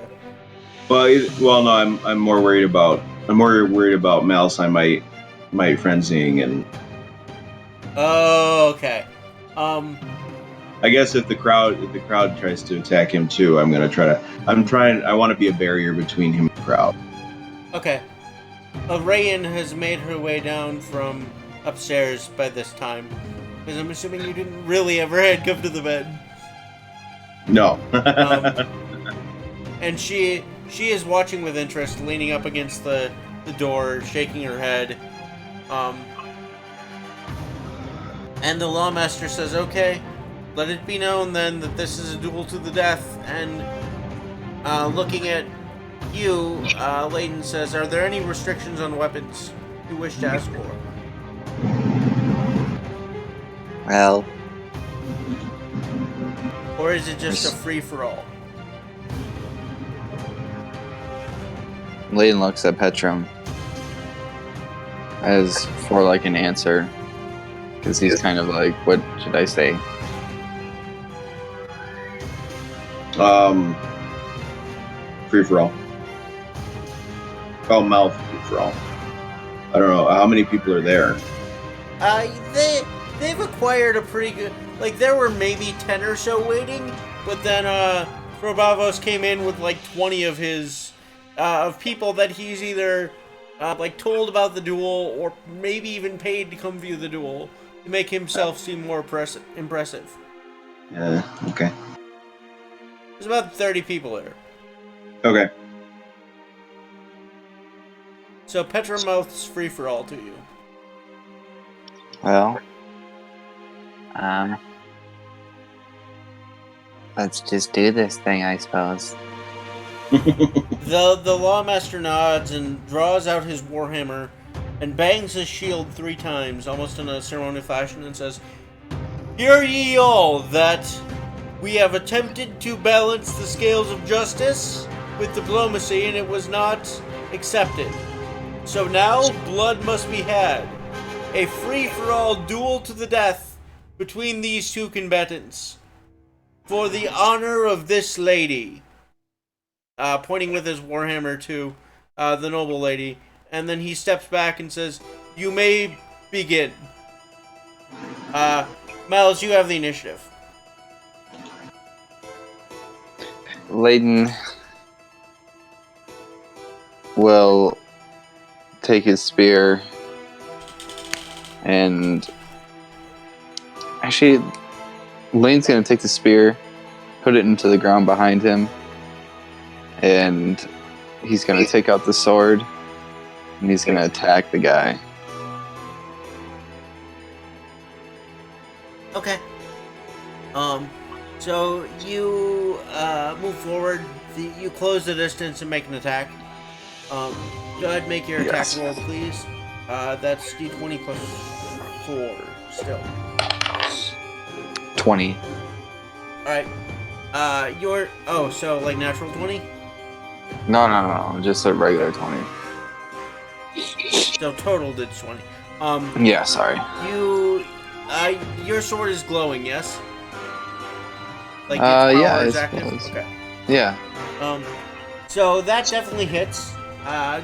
Well, no, I'm more worried about Malsai might frenzying, and Oh, okay. I guess if the crowd tries to attack him too, I want to be a barrier between him and the crowd. Okay. Rayan has made her way down from upstairs by this time. Because I'm assuming you didn't really ever handcuff to the bed. No. And she is watching with interest, leaning up against the door, shaking her head. And the lawmaster says, okay, let it be known then that this is a duel to the death. And looking at you, Layden says, are there any restrictions on weapons you wish to ask for? Well, Or is it just a free-for-all? Layden looks at Petrum as for like an answer, because he's kind of like, what should I say? Free for all. Oh, mouth free for all. I don't know how many people are there. They've acquired a pretty good... Like, there were maybe 10 or so waiting, but then, Krobavos came in with, like, 20 of his, of people that he's either, like, told about the duel, or maybe even paid to come view the duel, to make himself seem more impressive. Yeah, okay. There's about 30 people there. Okay. So, Petramouth's free-for-all to you. well, let's just do this thing, I suppose. The lawmaster nods and draws out his warhammer and bangs his shield 3 times, almost in a ceremonial fashion, and says, "Hear ye all that we have attempted to balance the scales of justice with diplomacy, and it was not accepted. So now blood must be had. A free-for-all duel to the death between these two combatants. For the honor of this lady." Pointing with his warhammer to the noble lady. And then he steps back and says, "You may begin." Miles, you have the initiative. Layden will take his spear and actually Layden's going to take the spear, put it into the ground behind him, and he's going to take out the sword and he's going to attack the guy. Okay. So you move forward. You close the distance and make an attack. Go ahead and make your Yes. attack roll, please. That's D20 plus 4 still. 20. Alright. So like natural 20? No. Just a regular 20. So total did 20. Yeah, sorry. Your sword is glowing, yes? Like yeah, is I active? suppose. Okay. Yeah. So that definitely hits.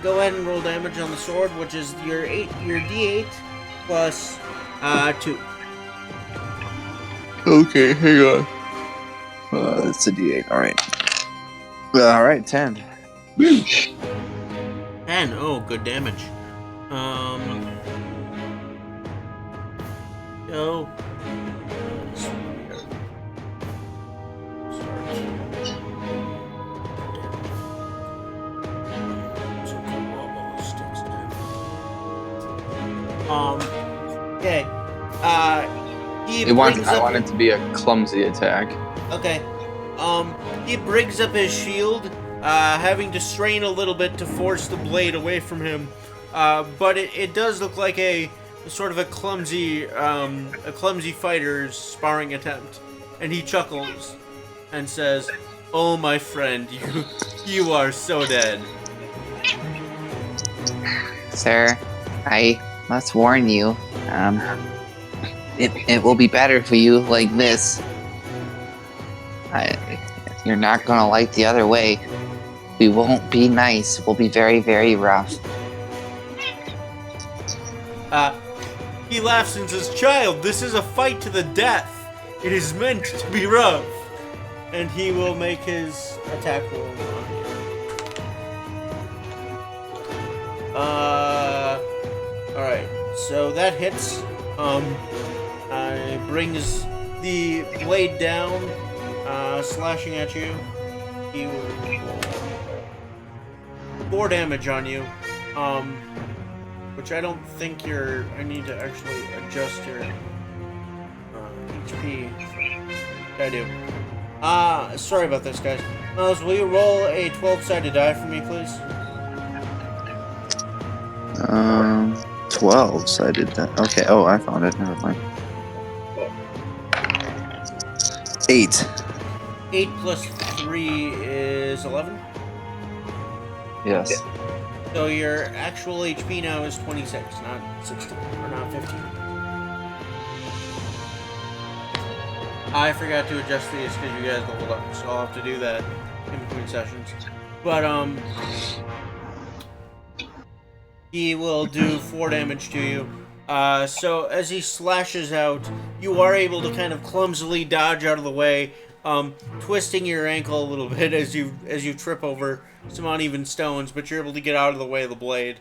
Go ahead and roll damage on the sword, which is your D8 plus 2. Okay, hang on. It's a D8. All right, 10. 10. Oh, good damage. So. Okay. I want it to be a clumsy attack. Okay. He brings up his shield, having to strain a little bit to force the blade away from him. But it does look like a sort of a clumsy fighter's sparring attempt. And he chuckles and says, "Oh, my friend, you are so dead." Sir, I must warn you. It will be better for you like this. You're not gonna like the other way. We won't be nice. We'll be very, very rough. He laughs and says, "Child, this is a fight to the death. It is meant to be rough." And he will make his attack roll on you. Alright, so that hits. Brings the blade down, slashing at you. He will roll 4 damage on you. Which I don't think I need to actually adjust your HP. I do. Sorry about this, guys. Miles, will you roll a 12-sided die for me, please? 12, so I did that. Okay, oh, I found it. Never mind. 8. 8 plus 3 is 11. Yes. So your actual HP now is 26, not 16, or not 15. I forgot to adjust these because you guys leveled up, so I'll have to do that in between sessions. But, he will do 4 damage to you. So as he slashes out, you are able to kind of clumsily dodge out of the way, twisting your ankle a little bit as you trip over some uneven stones, but you're able to get out of the way of the blade,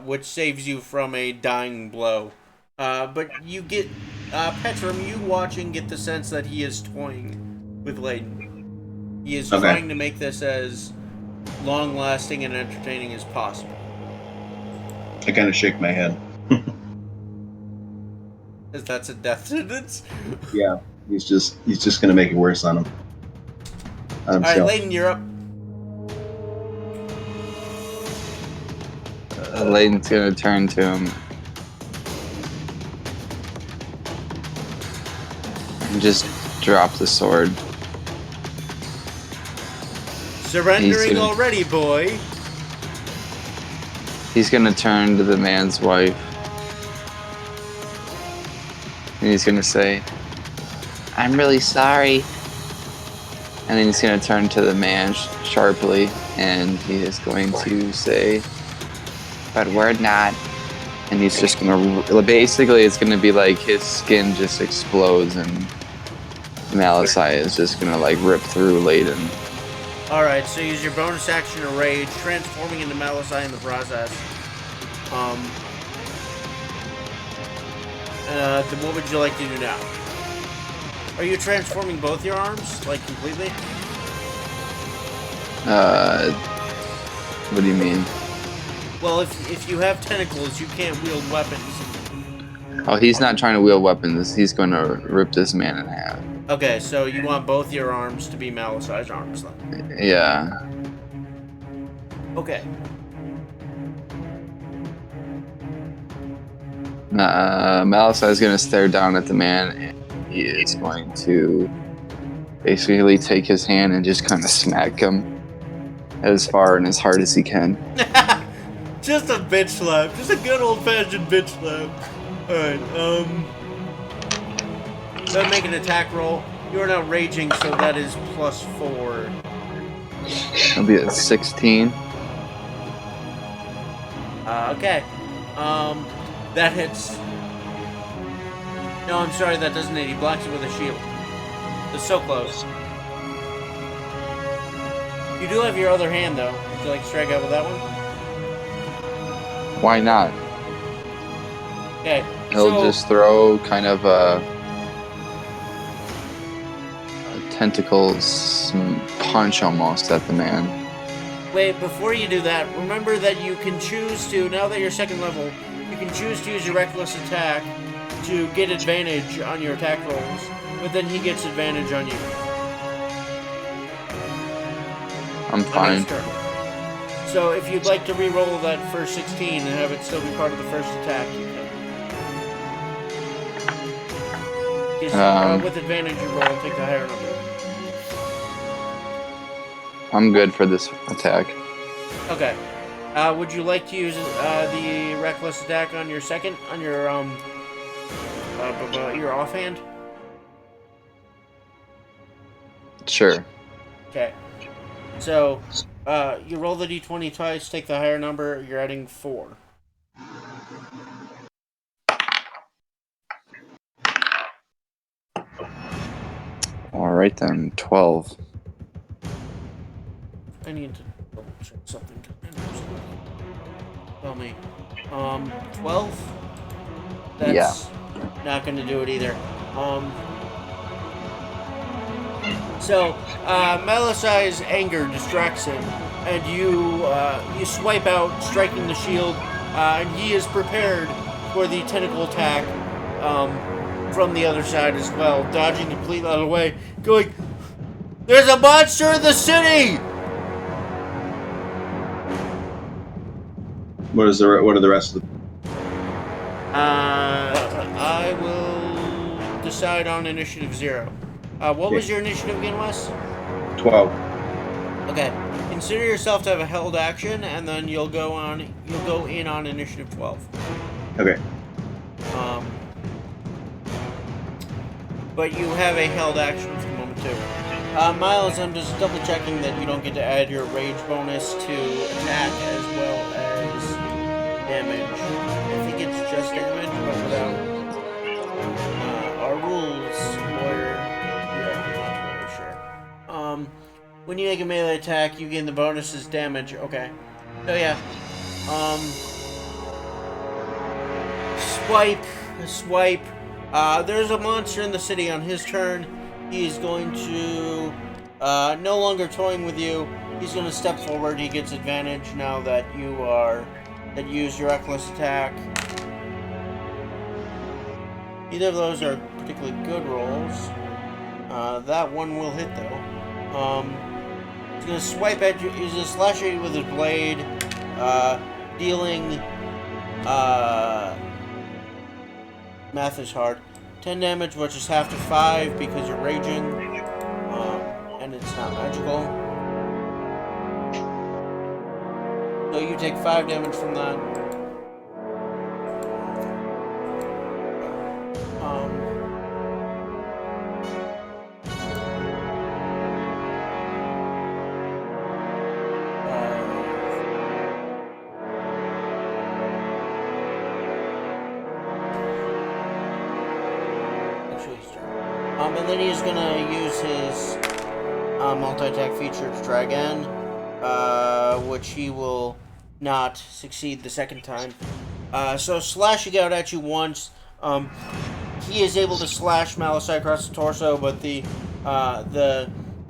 which saves you from a dying blow. But you get Petrum, you watching get the sense that he is toying with Layden. He is trying to make this as long-lasting and entertaining as possible. I kind of shake my head. As that's a death sentence. Yeah, he's just gonna make it worse on him. All right, Layden, you're up. Layden's gonna turn to him and just drop the sword. Surrendering already, boy. He's gonna turn to the man's wife. And he's gonna say, I'm really sorry. and then he's gonna turn to the man sharply, and he is going to say, But we're not. and he's just gonna, basically it's gonna be like his skin just explodes and Malasai is just gonna like rip through Layden. Alright, so use your bonus action to rage, transforming into Malasai in the process. Then what would you like to do now? Are you transforming both your arms, like completely? What do you mean? Well, if you have tentacles, you can't wield weapons. Oh, he's not trying to wield weapons. He's gonna rip this man in half. Okay, so you want both your arms to be Malasai's arms, then? Yeah. Okay. Malasai is going to stare down at the man, and he is going to basically take his hand and just kind of smack him as far and as hard as he can. Just a bitch slap. Just a good old-fashioned bitch slap. Alright, then make an attack roll. You are now raging, so that is +4. It'll be a 16. Okay. That hits. No, I'm sorry, that doesn't hit. He blocks it with a shield. It's so close. You do have your other hand, though. Would you like to strike out with that one? Why not? Okay. He'll just throw kind of a tentacles punch almost at the man. Wait, before you do that, remember that you can choose to, now that you're second level, you can choose to use your reckless attack to get advantage on your attack rolls, but then he gets advantage on you. I'm On fine. his turn. So if you'd like to re-roll that first 16 and have it still be part of the first attack, you can. 'Cause, with advantage you roll and take the higher number. I'm good for this attack. Okay. Would you like to use the reckless attack on your second, on your offhand? Sure. Okay. So, you roll the d20 twice, take the higher number, you're adding 4. Alright then, 12. I need to double check something. Tell me. 12? That's not going to do it either. So, Malasai's anger distracts him, and you swipe out, striking the shield, and he is prepared for the tentacle attack from the other side as well, dodging completely out of the way, going, "There's a monster in the city!" What are the rest of the? I will decide on initiative 0. What was your initiative again, Wes? 12. Okay. Consider yourself to have a held action, and then you'll go in on initiative 12. Okay. But you have a held action for the moment too. Miles, I'm just double checking that you don't get to add your rage bonus to attack as well as damage. I think it's just damage, but without our rules where I'm not really sure. When you make a melee attack, you gain the bonus as damage. Okay. So yeah. Swipe. There's a monster in the city on his turn. He's going to, no longer toying with you. He's going to step forward. He gets advantage now that you use your reckless attack. Neither of those are particularly good rolls. That one will hit though. He's going to swipe at you. He's going to slash at you with his blade, dealing, math is hard. 10 damage, which is half to 5 because you're raging, and it's not magical. So you take 5 damage from that. And then he's gonna use his multi-attack feature to try again, which he will not succeed the second time. So slashing out at you once, he is able to slash Malasai across the torso, but the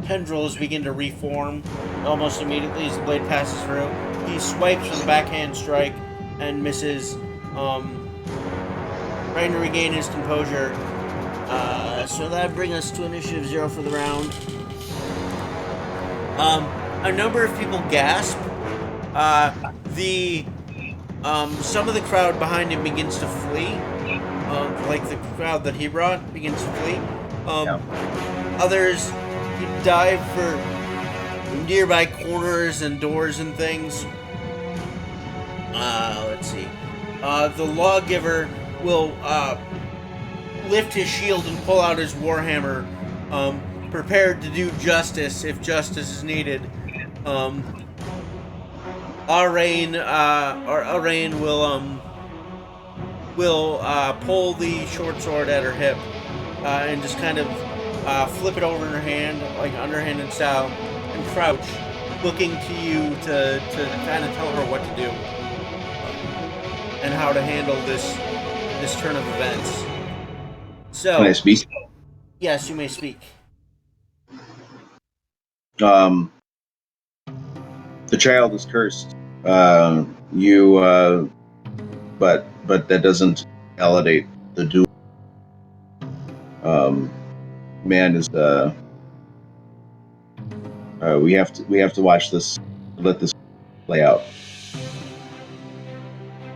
tendrils begin to reform almost immediately as the blade passes through. He swipes with a backhand strike and misses, trying to regain his composure. So that brings us to initiative 0 for the round. A number of people gasp. The some of the crowd behind him begins to flee. Like the crowd that he brought begins to flee. Others dive for nearby corners and doors and things. Let's see. The lawgiver will lift his shield and pull out his warhammer, prepared to do justice if justice is needed. Arain will pull the short sword at her hip and just kind of flip it over in her hand, like underhanded style, and crouch, looking to you to kind of tell her what to do and how to handle this turn of events. So, Can I speak? yes, you may speak. The child is cursed. But that doesn't validate the duel. Man is we have to watch this, let this play out.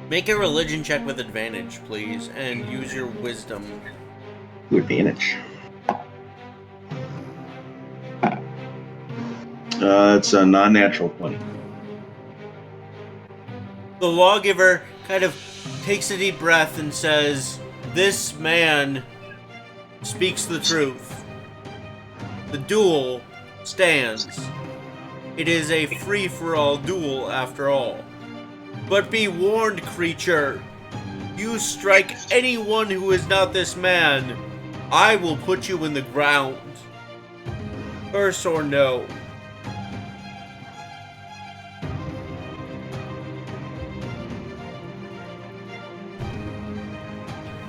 Make a religion check with advantage, please, and use your wisdom. With advantage. It's a non-natural 20. The lawgiver kind of takes a deep breath and says, "This man speaks the truth. The duel stands. It is a free-for-all duel after all. But be warned, creature. You strike anyone who is not this man, I will put you in the ground. Curse or no."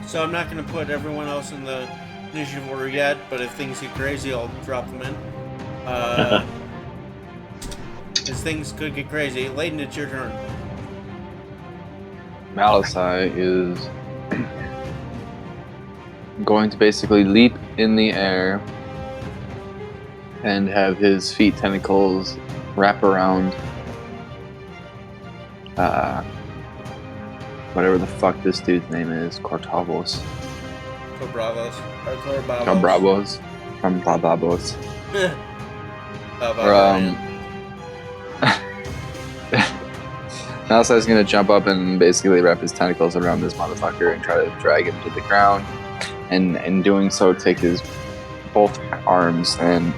So I'm not going to put everyone else in the initiative order yet, but if things get crazy, I'll drop them in. Because things could get crazy. Layden, it's your turn. Malasai is going to basically leap in the air and have his feet tentacles wrap around whatever the fuck this dude's name is, Cortavos. Corbravos. Or Corbavos. Corbravos. From Bravos. Malasai's gonna jump up and basically wrap his tentacles around this motherfucker and try to drag him to the ground, and in doing so take his both arms and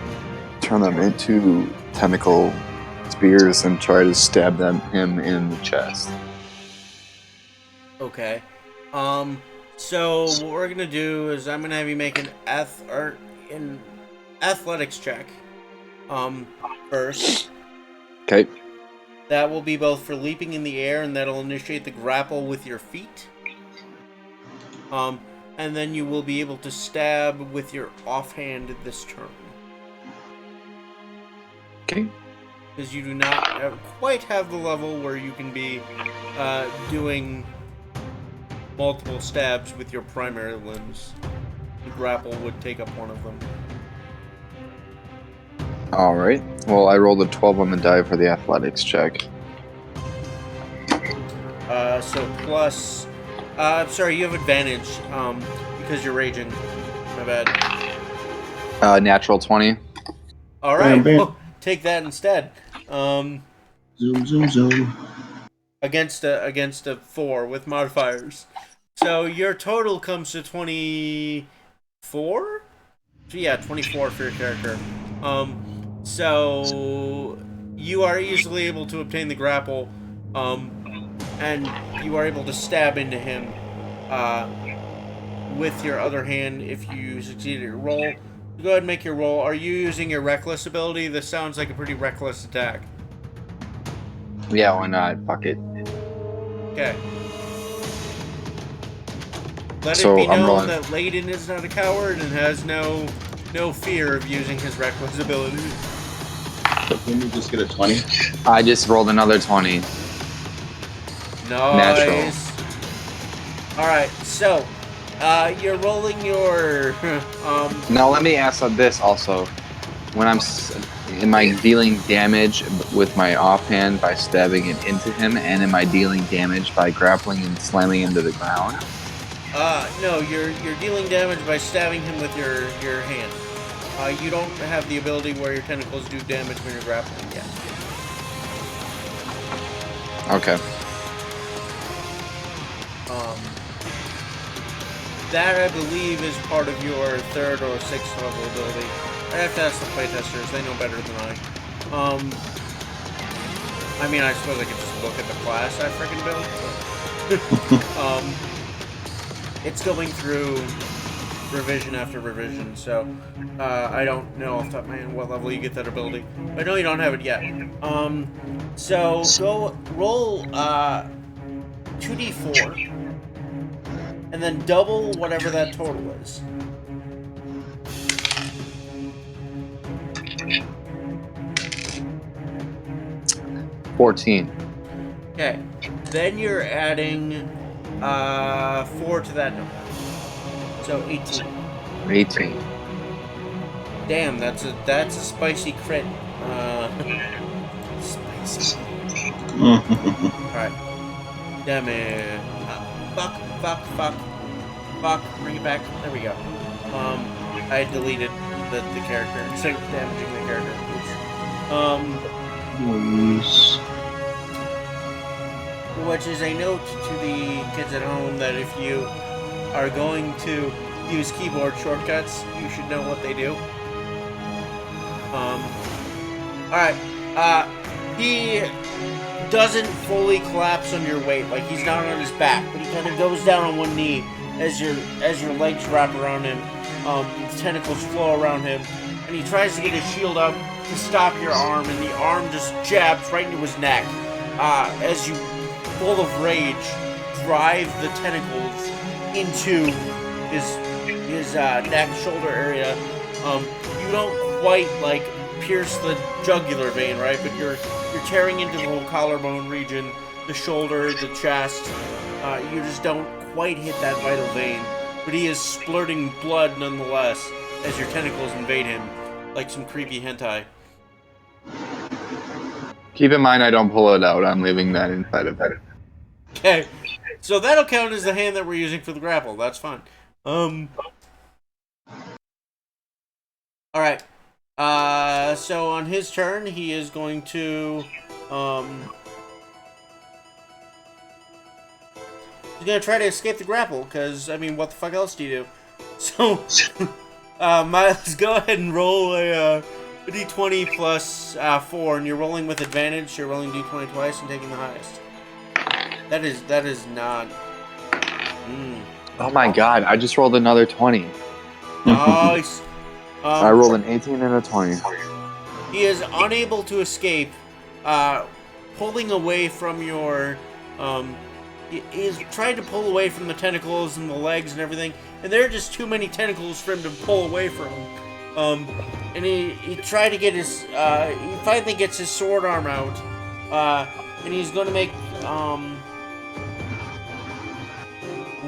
turn them into tentacle spears and try to stab him in the chest. Okay. So what we're gonna do is I'm gonna have you make an athletics check. First. Okay. That will be both for leaping in the air, and that'll initiate the grapple with your feet. And then you will be able to stab with your offhand this turn. Okay. Because you do not quite have the level where you can be doing multiple stabs with your primary limbs. The grapple would take up one of them. Alright. Well, I rolled a 12 on the die for the athletics check. So plus... sorry, you have advantage because you're raging. My bad. Natural 20. Alright, Bam, bam. well, take that instead. Zoom, zoom, zoom. Against a 4 with modifiers. So your total comes to 24? So yeah, 24 for your character. So you are easily able to obtain the grapple, and you are able to stab into him with your other hand if you succeed at your roll. Go ahead and make your roll. Are you using your reckless ability? This sounds like a pretty reckless attack. Yeah, why not? Fuck it. Okay. Let So, it be I'm known rolling. that Layden is not a coward and has no fear of using his reckless ability. Didn't you just get a 20? I just rolled another 20. Nice. Alright, so, you're rolling your, Now let me ask this also. When I'm Am I dealing damage with my offhand by stabbing it into him, and am I dealing damage by grappling and slamming him to the ground? No, you're dealing damage by stabbing him with your hand. You don't have the ability where your tentacles do damage when you're grappling yet. Okay. That, I believe, is part of your 3rd or 6th level ability. I have to ask the playtesters, they know better than I. I mean, I suppose I could just look at the class I freaking built, but... it's going through revision after revision, so I don't know off the top of my head what level you get that ability. I know you don't have it yet. So go roll 2d4, and then double whatever that total is. $14. Okay, then you're adding 4 to that number, so 18. 18. Damn, that's a spicy crit. Spicy. Alright. Damn it. Fuck. Bring it back. There we go. I deleted the character instead of damaging the character. Which is a note to the kids at home that if you are going to use keyboard shortcuts, you should know what they do. Alright. He doesn't fully collapse under your weight, like he's not on his back, but he kind of goes down on one knee as your legs wrap around him. The tentacles flow around him, and he tries to get his shield up to stop your arm, and the arm just jabs right into his neck. As you, full of rage, drive the tentacles into his neck, shoulder area. You don't quite like pierce the jugular vein, right? But you're tearing into the whole collarbone region, the shoulder, the chest. You just don't quite hit that vital vein. But he is splurting blood nonetheless as your tentacles invade him, like some creepy hentai. Keep in mind I don't pull it out. I'm leaving that inside of it. Okay, so that'll count as the hand that we're using for the grapple. That's fine. Alright. So on his turn, he is going to, he's gonna try to escape the grapple, because, I mean, what the fuck else do you do? So, Miles, go ahead and roll a d20 plus 4, and you're rolling with advantage. You're rolling d20 twice and taking the highest. That is not... Oh my god, I just rolled another 20. Nice. I rolled an 18 and a 20. He is unable to escape, pulling away from your, he is trying to pull away from the tentacles and the legs and everything, and there are just too many tentacles for him to pull away from. And he tried to get his, he finally gets his sword arm out, and he's going to make,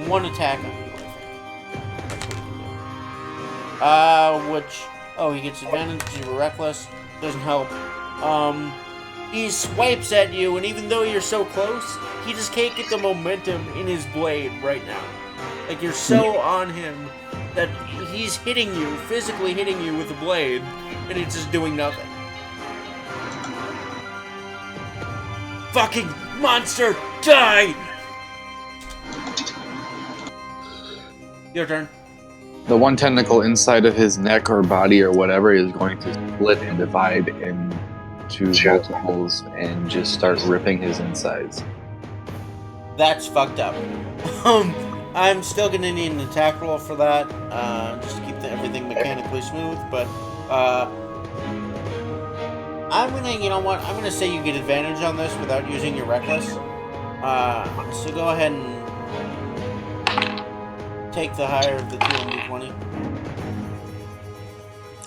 one attack on you, he gets advantage because you were reckless. Doesn't help. He swipes at you, and even though you're so close, he just can't get the momentum in his blade right now. Like, you're so on him that he's hitting you, physically hitting you with the blade, and it's just doing nothing. Fucking monster, die! Your turn. The one tentacle inside of his neck or body or whatever is going to split and divide into multiples and just start ripping his insides. That's fucked up. I'm still gonna need an attack roll for that, just to keep everything mechanically smooth, but, I'm gonna say you get advantage on this without using your reckless. So go ahead and take the higher of the 2 on d20.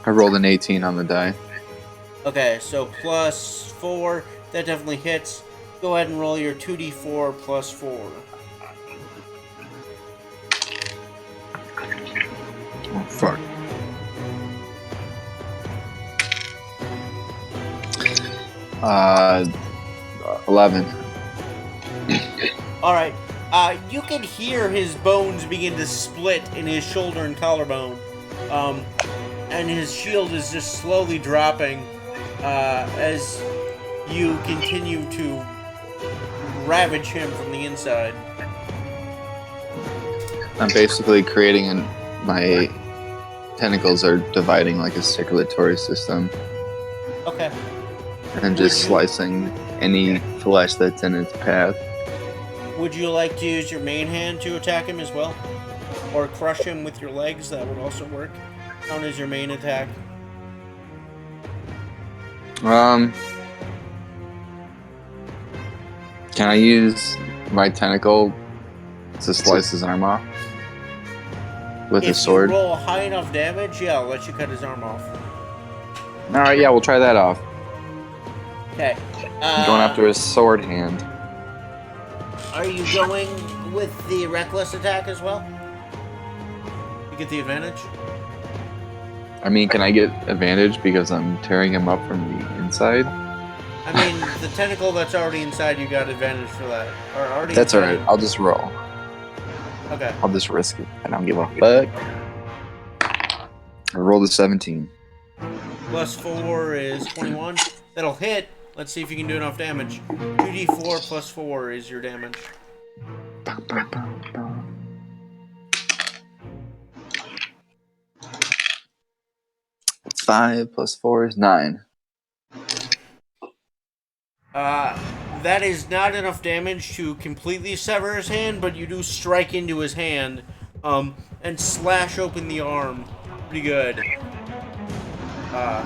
I rolled an 18 on the die. Okay, so plus 4, that definitely hits. Go ahead and roll your 2d4 plus 4. Oh, fuck. Uh, 11. All right. You can hear his bones begin to split in his shoulder and collarbone, and his shield is just slowly dropping as you continue to ravage him from the inside. I'm basically creating my tentacles are dividing like a circulatory system Okay. and just slicing any flesh that's in its path. Would you like to use your main hand to attack him as well? Or crush him with your legs? That would also work. Count as your main attack. Can I use my tentacle to slice his arm off with a sword? If you roll high enough damage, yeah, I'll let you cut his arm off. All right, yeah, we'll try that off. Okay. I'm going after his sword hand. Are you going with the reckless attack as well? You get the advantage? I mean, can I get advantage because I'm tearing him up from the inside? I mean, the tentacle that's already inside, you got advantage for that. Or already That's inside. alright. I'll just roll. Okay. I'll just risk it. I don't give a fuck. I rolled a 17. Plus 4 is 21. That'll hit. Let's see if you can do enough damage. 2d4 plus 4 is your damage. 5 plus 4 is 9. That is not enough damage to completely sever his hand, but you do strike into his hand, and slash open the arm pretty good.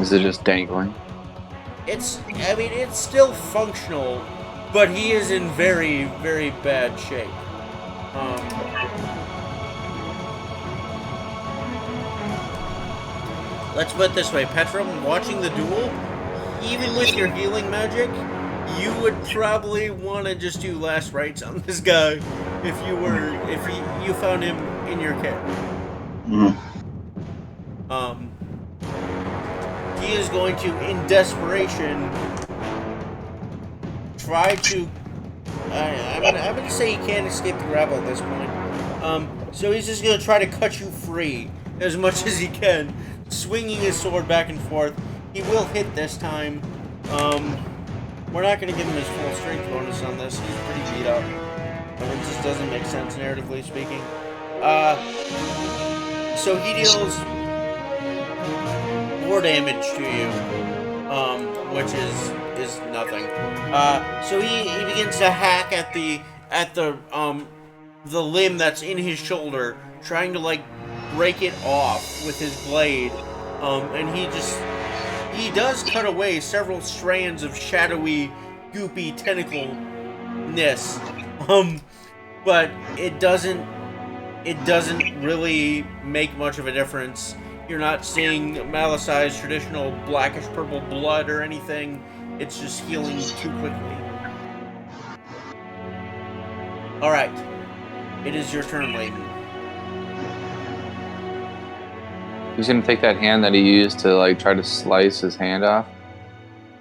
Is it just dangling? I mean, it's still functional, but he is in very, very bad shape. Let's put it this way, Petrum, watching the duel, even with your healing magic, you would probably want to just do last rites on this guy if you found him in your care. He is going to, in desperation, try to. I'm gonna say he can't escape the grapple at this point. So he's just gonna try to cut you free as much as he can, swinging his sword back and forth. He will hit this time. We're not gonna give him his full strength bonus on this. He's pretty beat up. It just doesn't make sense narratively speaking. So he deals 4 damage to you, which is nothing. So he begins to hack at the limb that's in his shoulder, trying to like break it off with his blade, and he does cut away several strands of shadowy, goopy tentacle-ness, but it doesn't really make much of a difference. You're not seeing Malasai's traditional blackish purple blood or anything. It's just healing too quickly. Alright. It is your turn, Layden. He's gonna take that hand that he used to like try to slice his hand off,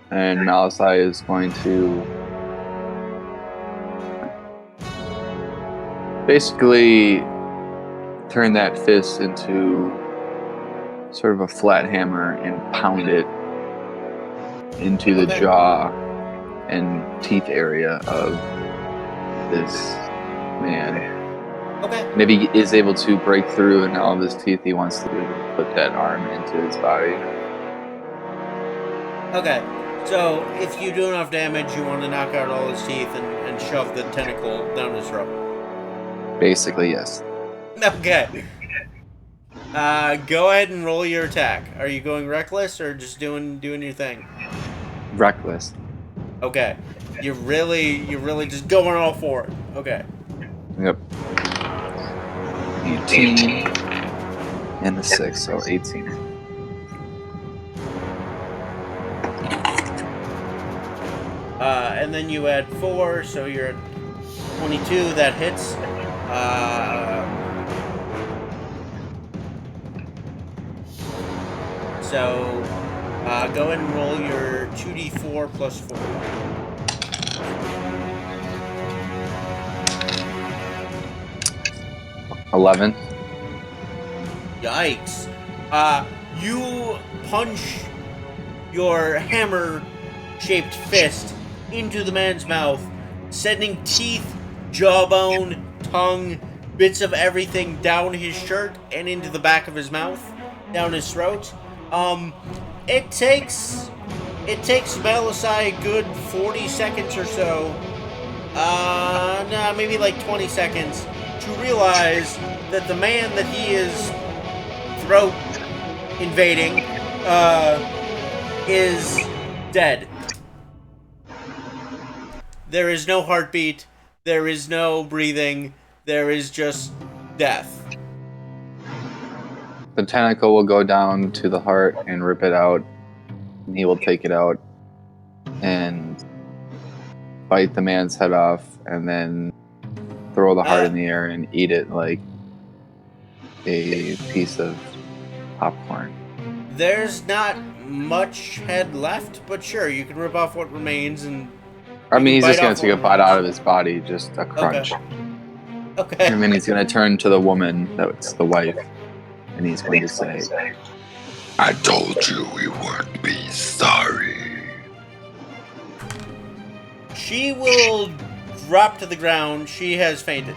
and Malasai is going to basically turn that fist into sort of a flat hammer and pound it into the jaw and teeth area of this man. Okay. Maybe he is able to break through, and all of his teeth, he wants to be able to put that arm into his body. Okay. So, if you do enough damage, you want to knock out all his teeth and shove the tentacle down his throat. Basically, yes. Okay. Go ahead and roll your attack. Are you going reckless or just doing your thing? Reckless. Okay. You're really just going all for it. Okay. Yep. 18 and the 6, so 18. And then you add 4, so you're at 22. That hits. So Go ahead and roll your 2d4 plus 4. 11. Yikes. You punch your hammer-shaped fist into the man's mouth, sending teeth, jawbone, tongue, bits of everything down his shirt and into the back of his mouth, down his throat. It takes Malasai a good 40 seconds or so, maybe like 20 seconds, to realize that the man that he is throat invading, is dead. There is no heartbeat, there is no breathing, there is just death. The tentacle will go down to the heart and rip it out, and he will take it out and bite the man's head off, and then throw the heart in the air and eat it like a piece of popcorn. There's not much head left, but sure, you can rip off what remains and... I mean, he's bite just going off to take a what bite remains. out of his body, just a crunch. Okay. And then he's going to turn to the woman, that's the wife, and he's going to say, I told you we would be sorry. She will drop to the ground. She has fainted.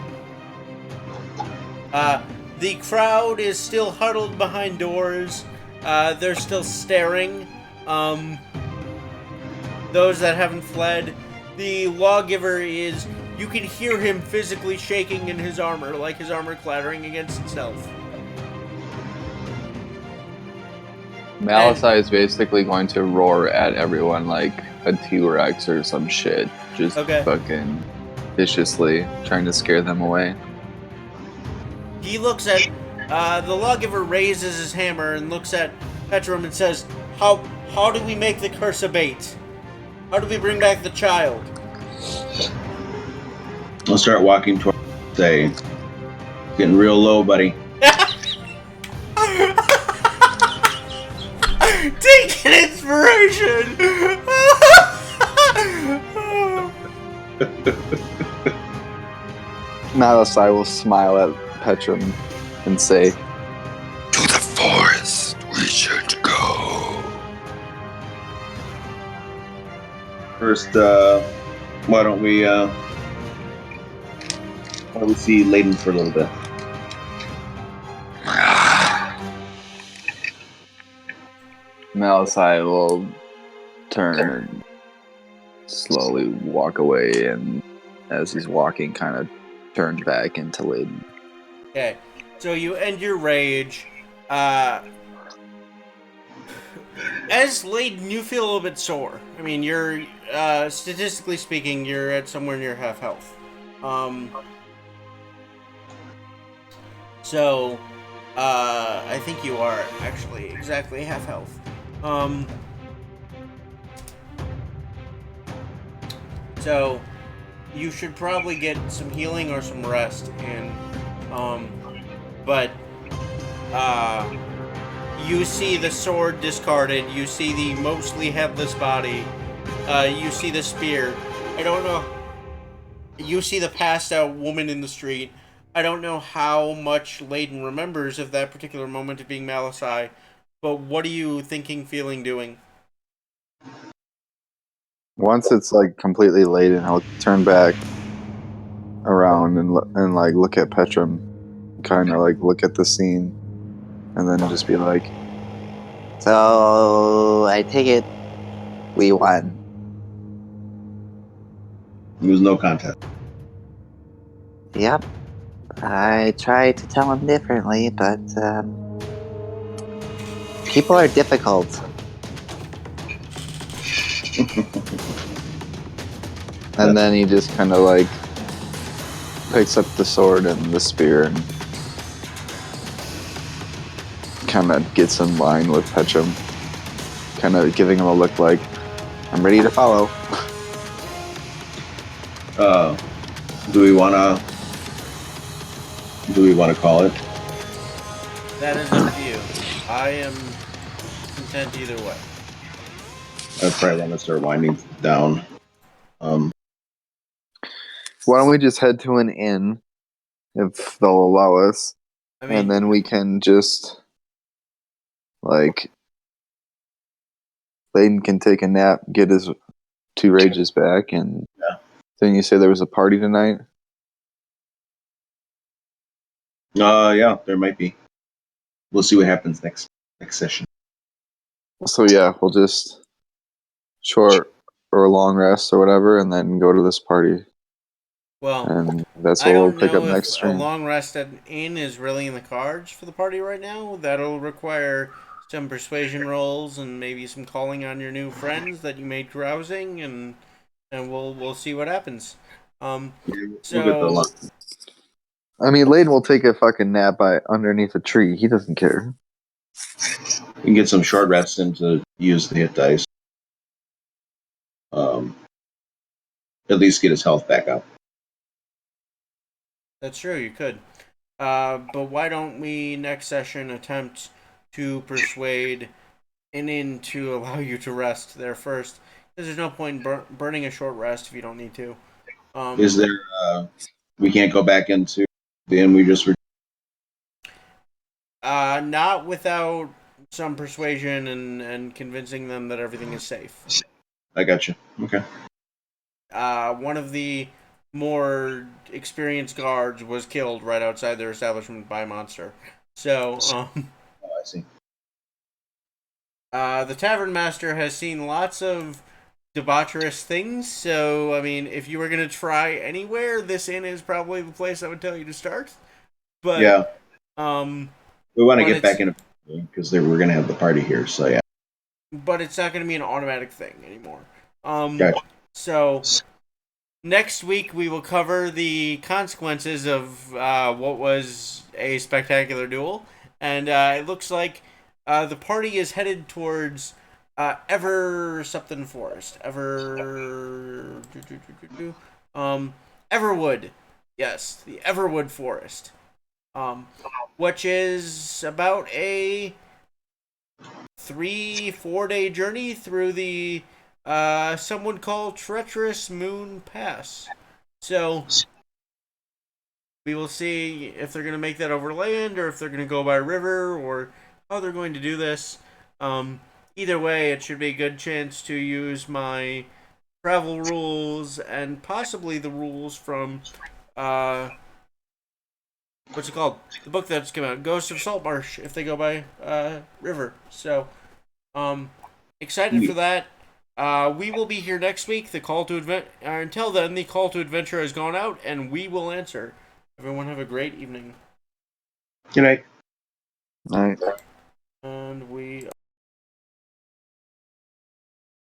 The crowd is still huddled behind doors. They're still staring. Those that haven't fled. The lawgiver is... You can hear him physically shaking in his armor, like his armor clattering against itself. Malasai is basically going to roar at everyone like a T-Rex or some shit. Just fucking viciously trying to scare them away. He looks at... the lawgiver raises his hammer and looks at Petrum and says, How do we make the curse abate? How do we bring back the child? I'll start walking toward. Say, getting real low, buddy. Take an inspiration! Malasai will smile at Petrum and say, To the forest we should go. First, why don't we see Layden for a little bit? Malasai will turn and slowly walk away, and as he's walking, kind of turn back into Layden. Okay, so you end your rage. As Layden, you feel a little bit sore. I mean, you're, statistically speaking, you're at somewhere near half health. So, I think you are actually exactly half health. So, you should probably get some healing or some rest, and, you see the sword discarded, you see the mostly headless body, you see the spear. I don't know. You see the passed out woman in the street. I don't know how much Layden remembers of that particular moment of being Malasai, but what are you thinking, feeling, doing? Once it's like completely Layden, I'll turn back around and like look at Petrum, kind of like look at the scene, and then just be like, So I take it we won. It was no contest. Yep. I tried to tell him differently, but people are difficult. and then he just kind of like picks up the sword and the spear and kind of gets in line with Petrum, kind of giving him a look like, I'm ready to follow. Do we wanna call it? That is up to you. I am content either way. I probably want to start winding down. Why don't we just head to an inn if they'll allow us, I mean, and then we can just like Layden can take a nap, get his 2 rages back, and Yeah. then you say there was a party tonight. Yeah, there might be. We'll see what happens next session. So yeah, we'll just short or long rest or whatever, and then go to this party, well, and that's I what we'll don't pick up know if next a stream. long rest at an inn is really in the cards for the party right now. That'll require some persuasion rolls and maybe some calling on your new friends that you made carousing, and we'll see what happens. We'll get the So lunch. I mean, Layden will take a fucking nap by underneath a tree. He doesn't care. We can get some short rests in to use the hit dice. At least get his health back up. that's true, you could. But why don't we next session attempt to persuade an inn to allow you to rest there first? Because there's no point in burning a short rest if you don't need to. Is there? We can't go back into the inn. We just. Not without some persuasion and convincing them that everything is safe. I got you. Okay. One of the more experienced guards was killed right outside their establishment by a monster. So, Oh, I see. the tavern master has seen lots of debaucherous things. So, I mean, if you were going to try anywhere, this inn is probably the place I would tell you to start. But, Yeah, um, we want to but get back into because we're gonna have the party here. So yeah. but it's not going to be an automatic thing anymore. Gotcha. So next week we will cover the consequences of what was a spectacular duel, and it looks like the party is headed towards Ever something Forest. Everwood. Yes, the Everwood Forest. Which is about a 3-4 day journey through the some would call treacherous Moon Pass. So we will see if they're going to make that over land or if they're going to go by river or how they're going to do this. Either way, it should be a good chance to use my travel rules and possibly the rules from what's it called? The book that's come out, Ghost of Saltmarsh, if they go by river. So excited for that. We will be here next week. The call to until then, the call to adventure has gone out, and we will answer. Everyone have a great evening, Good night. All right. and we.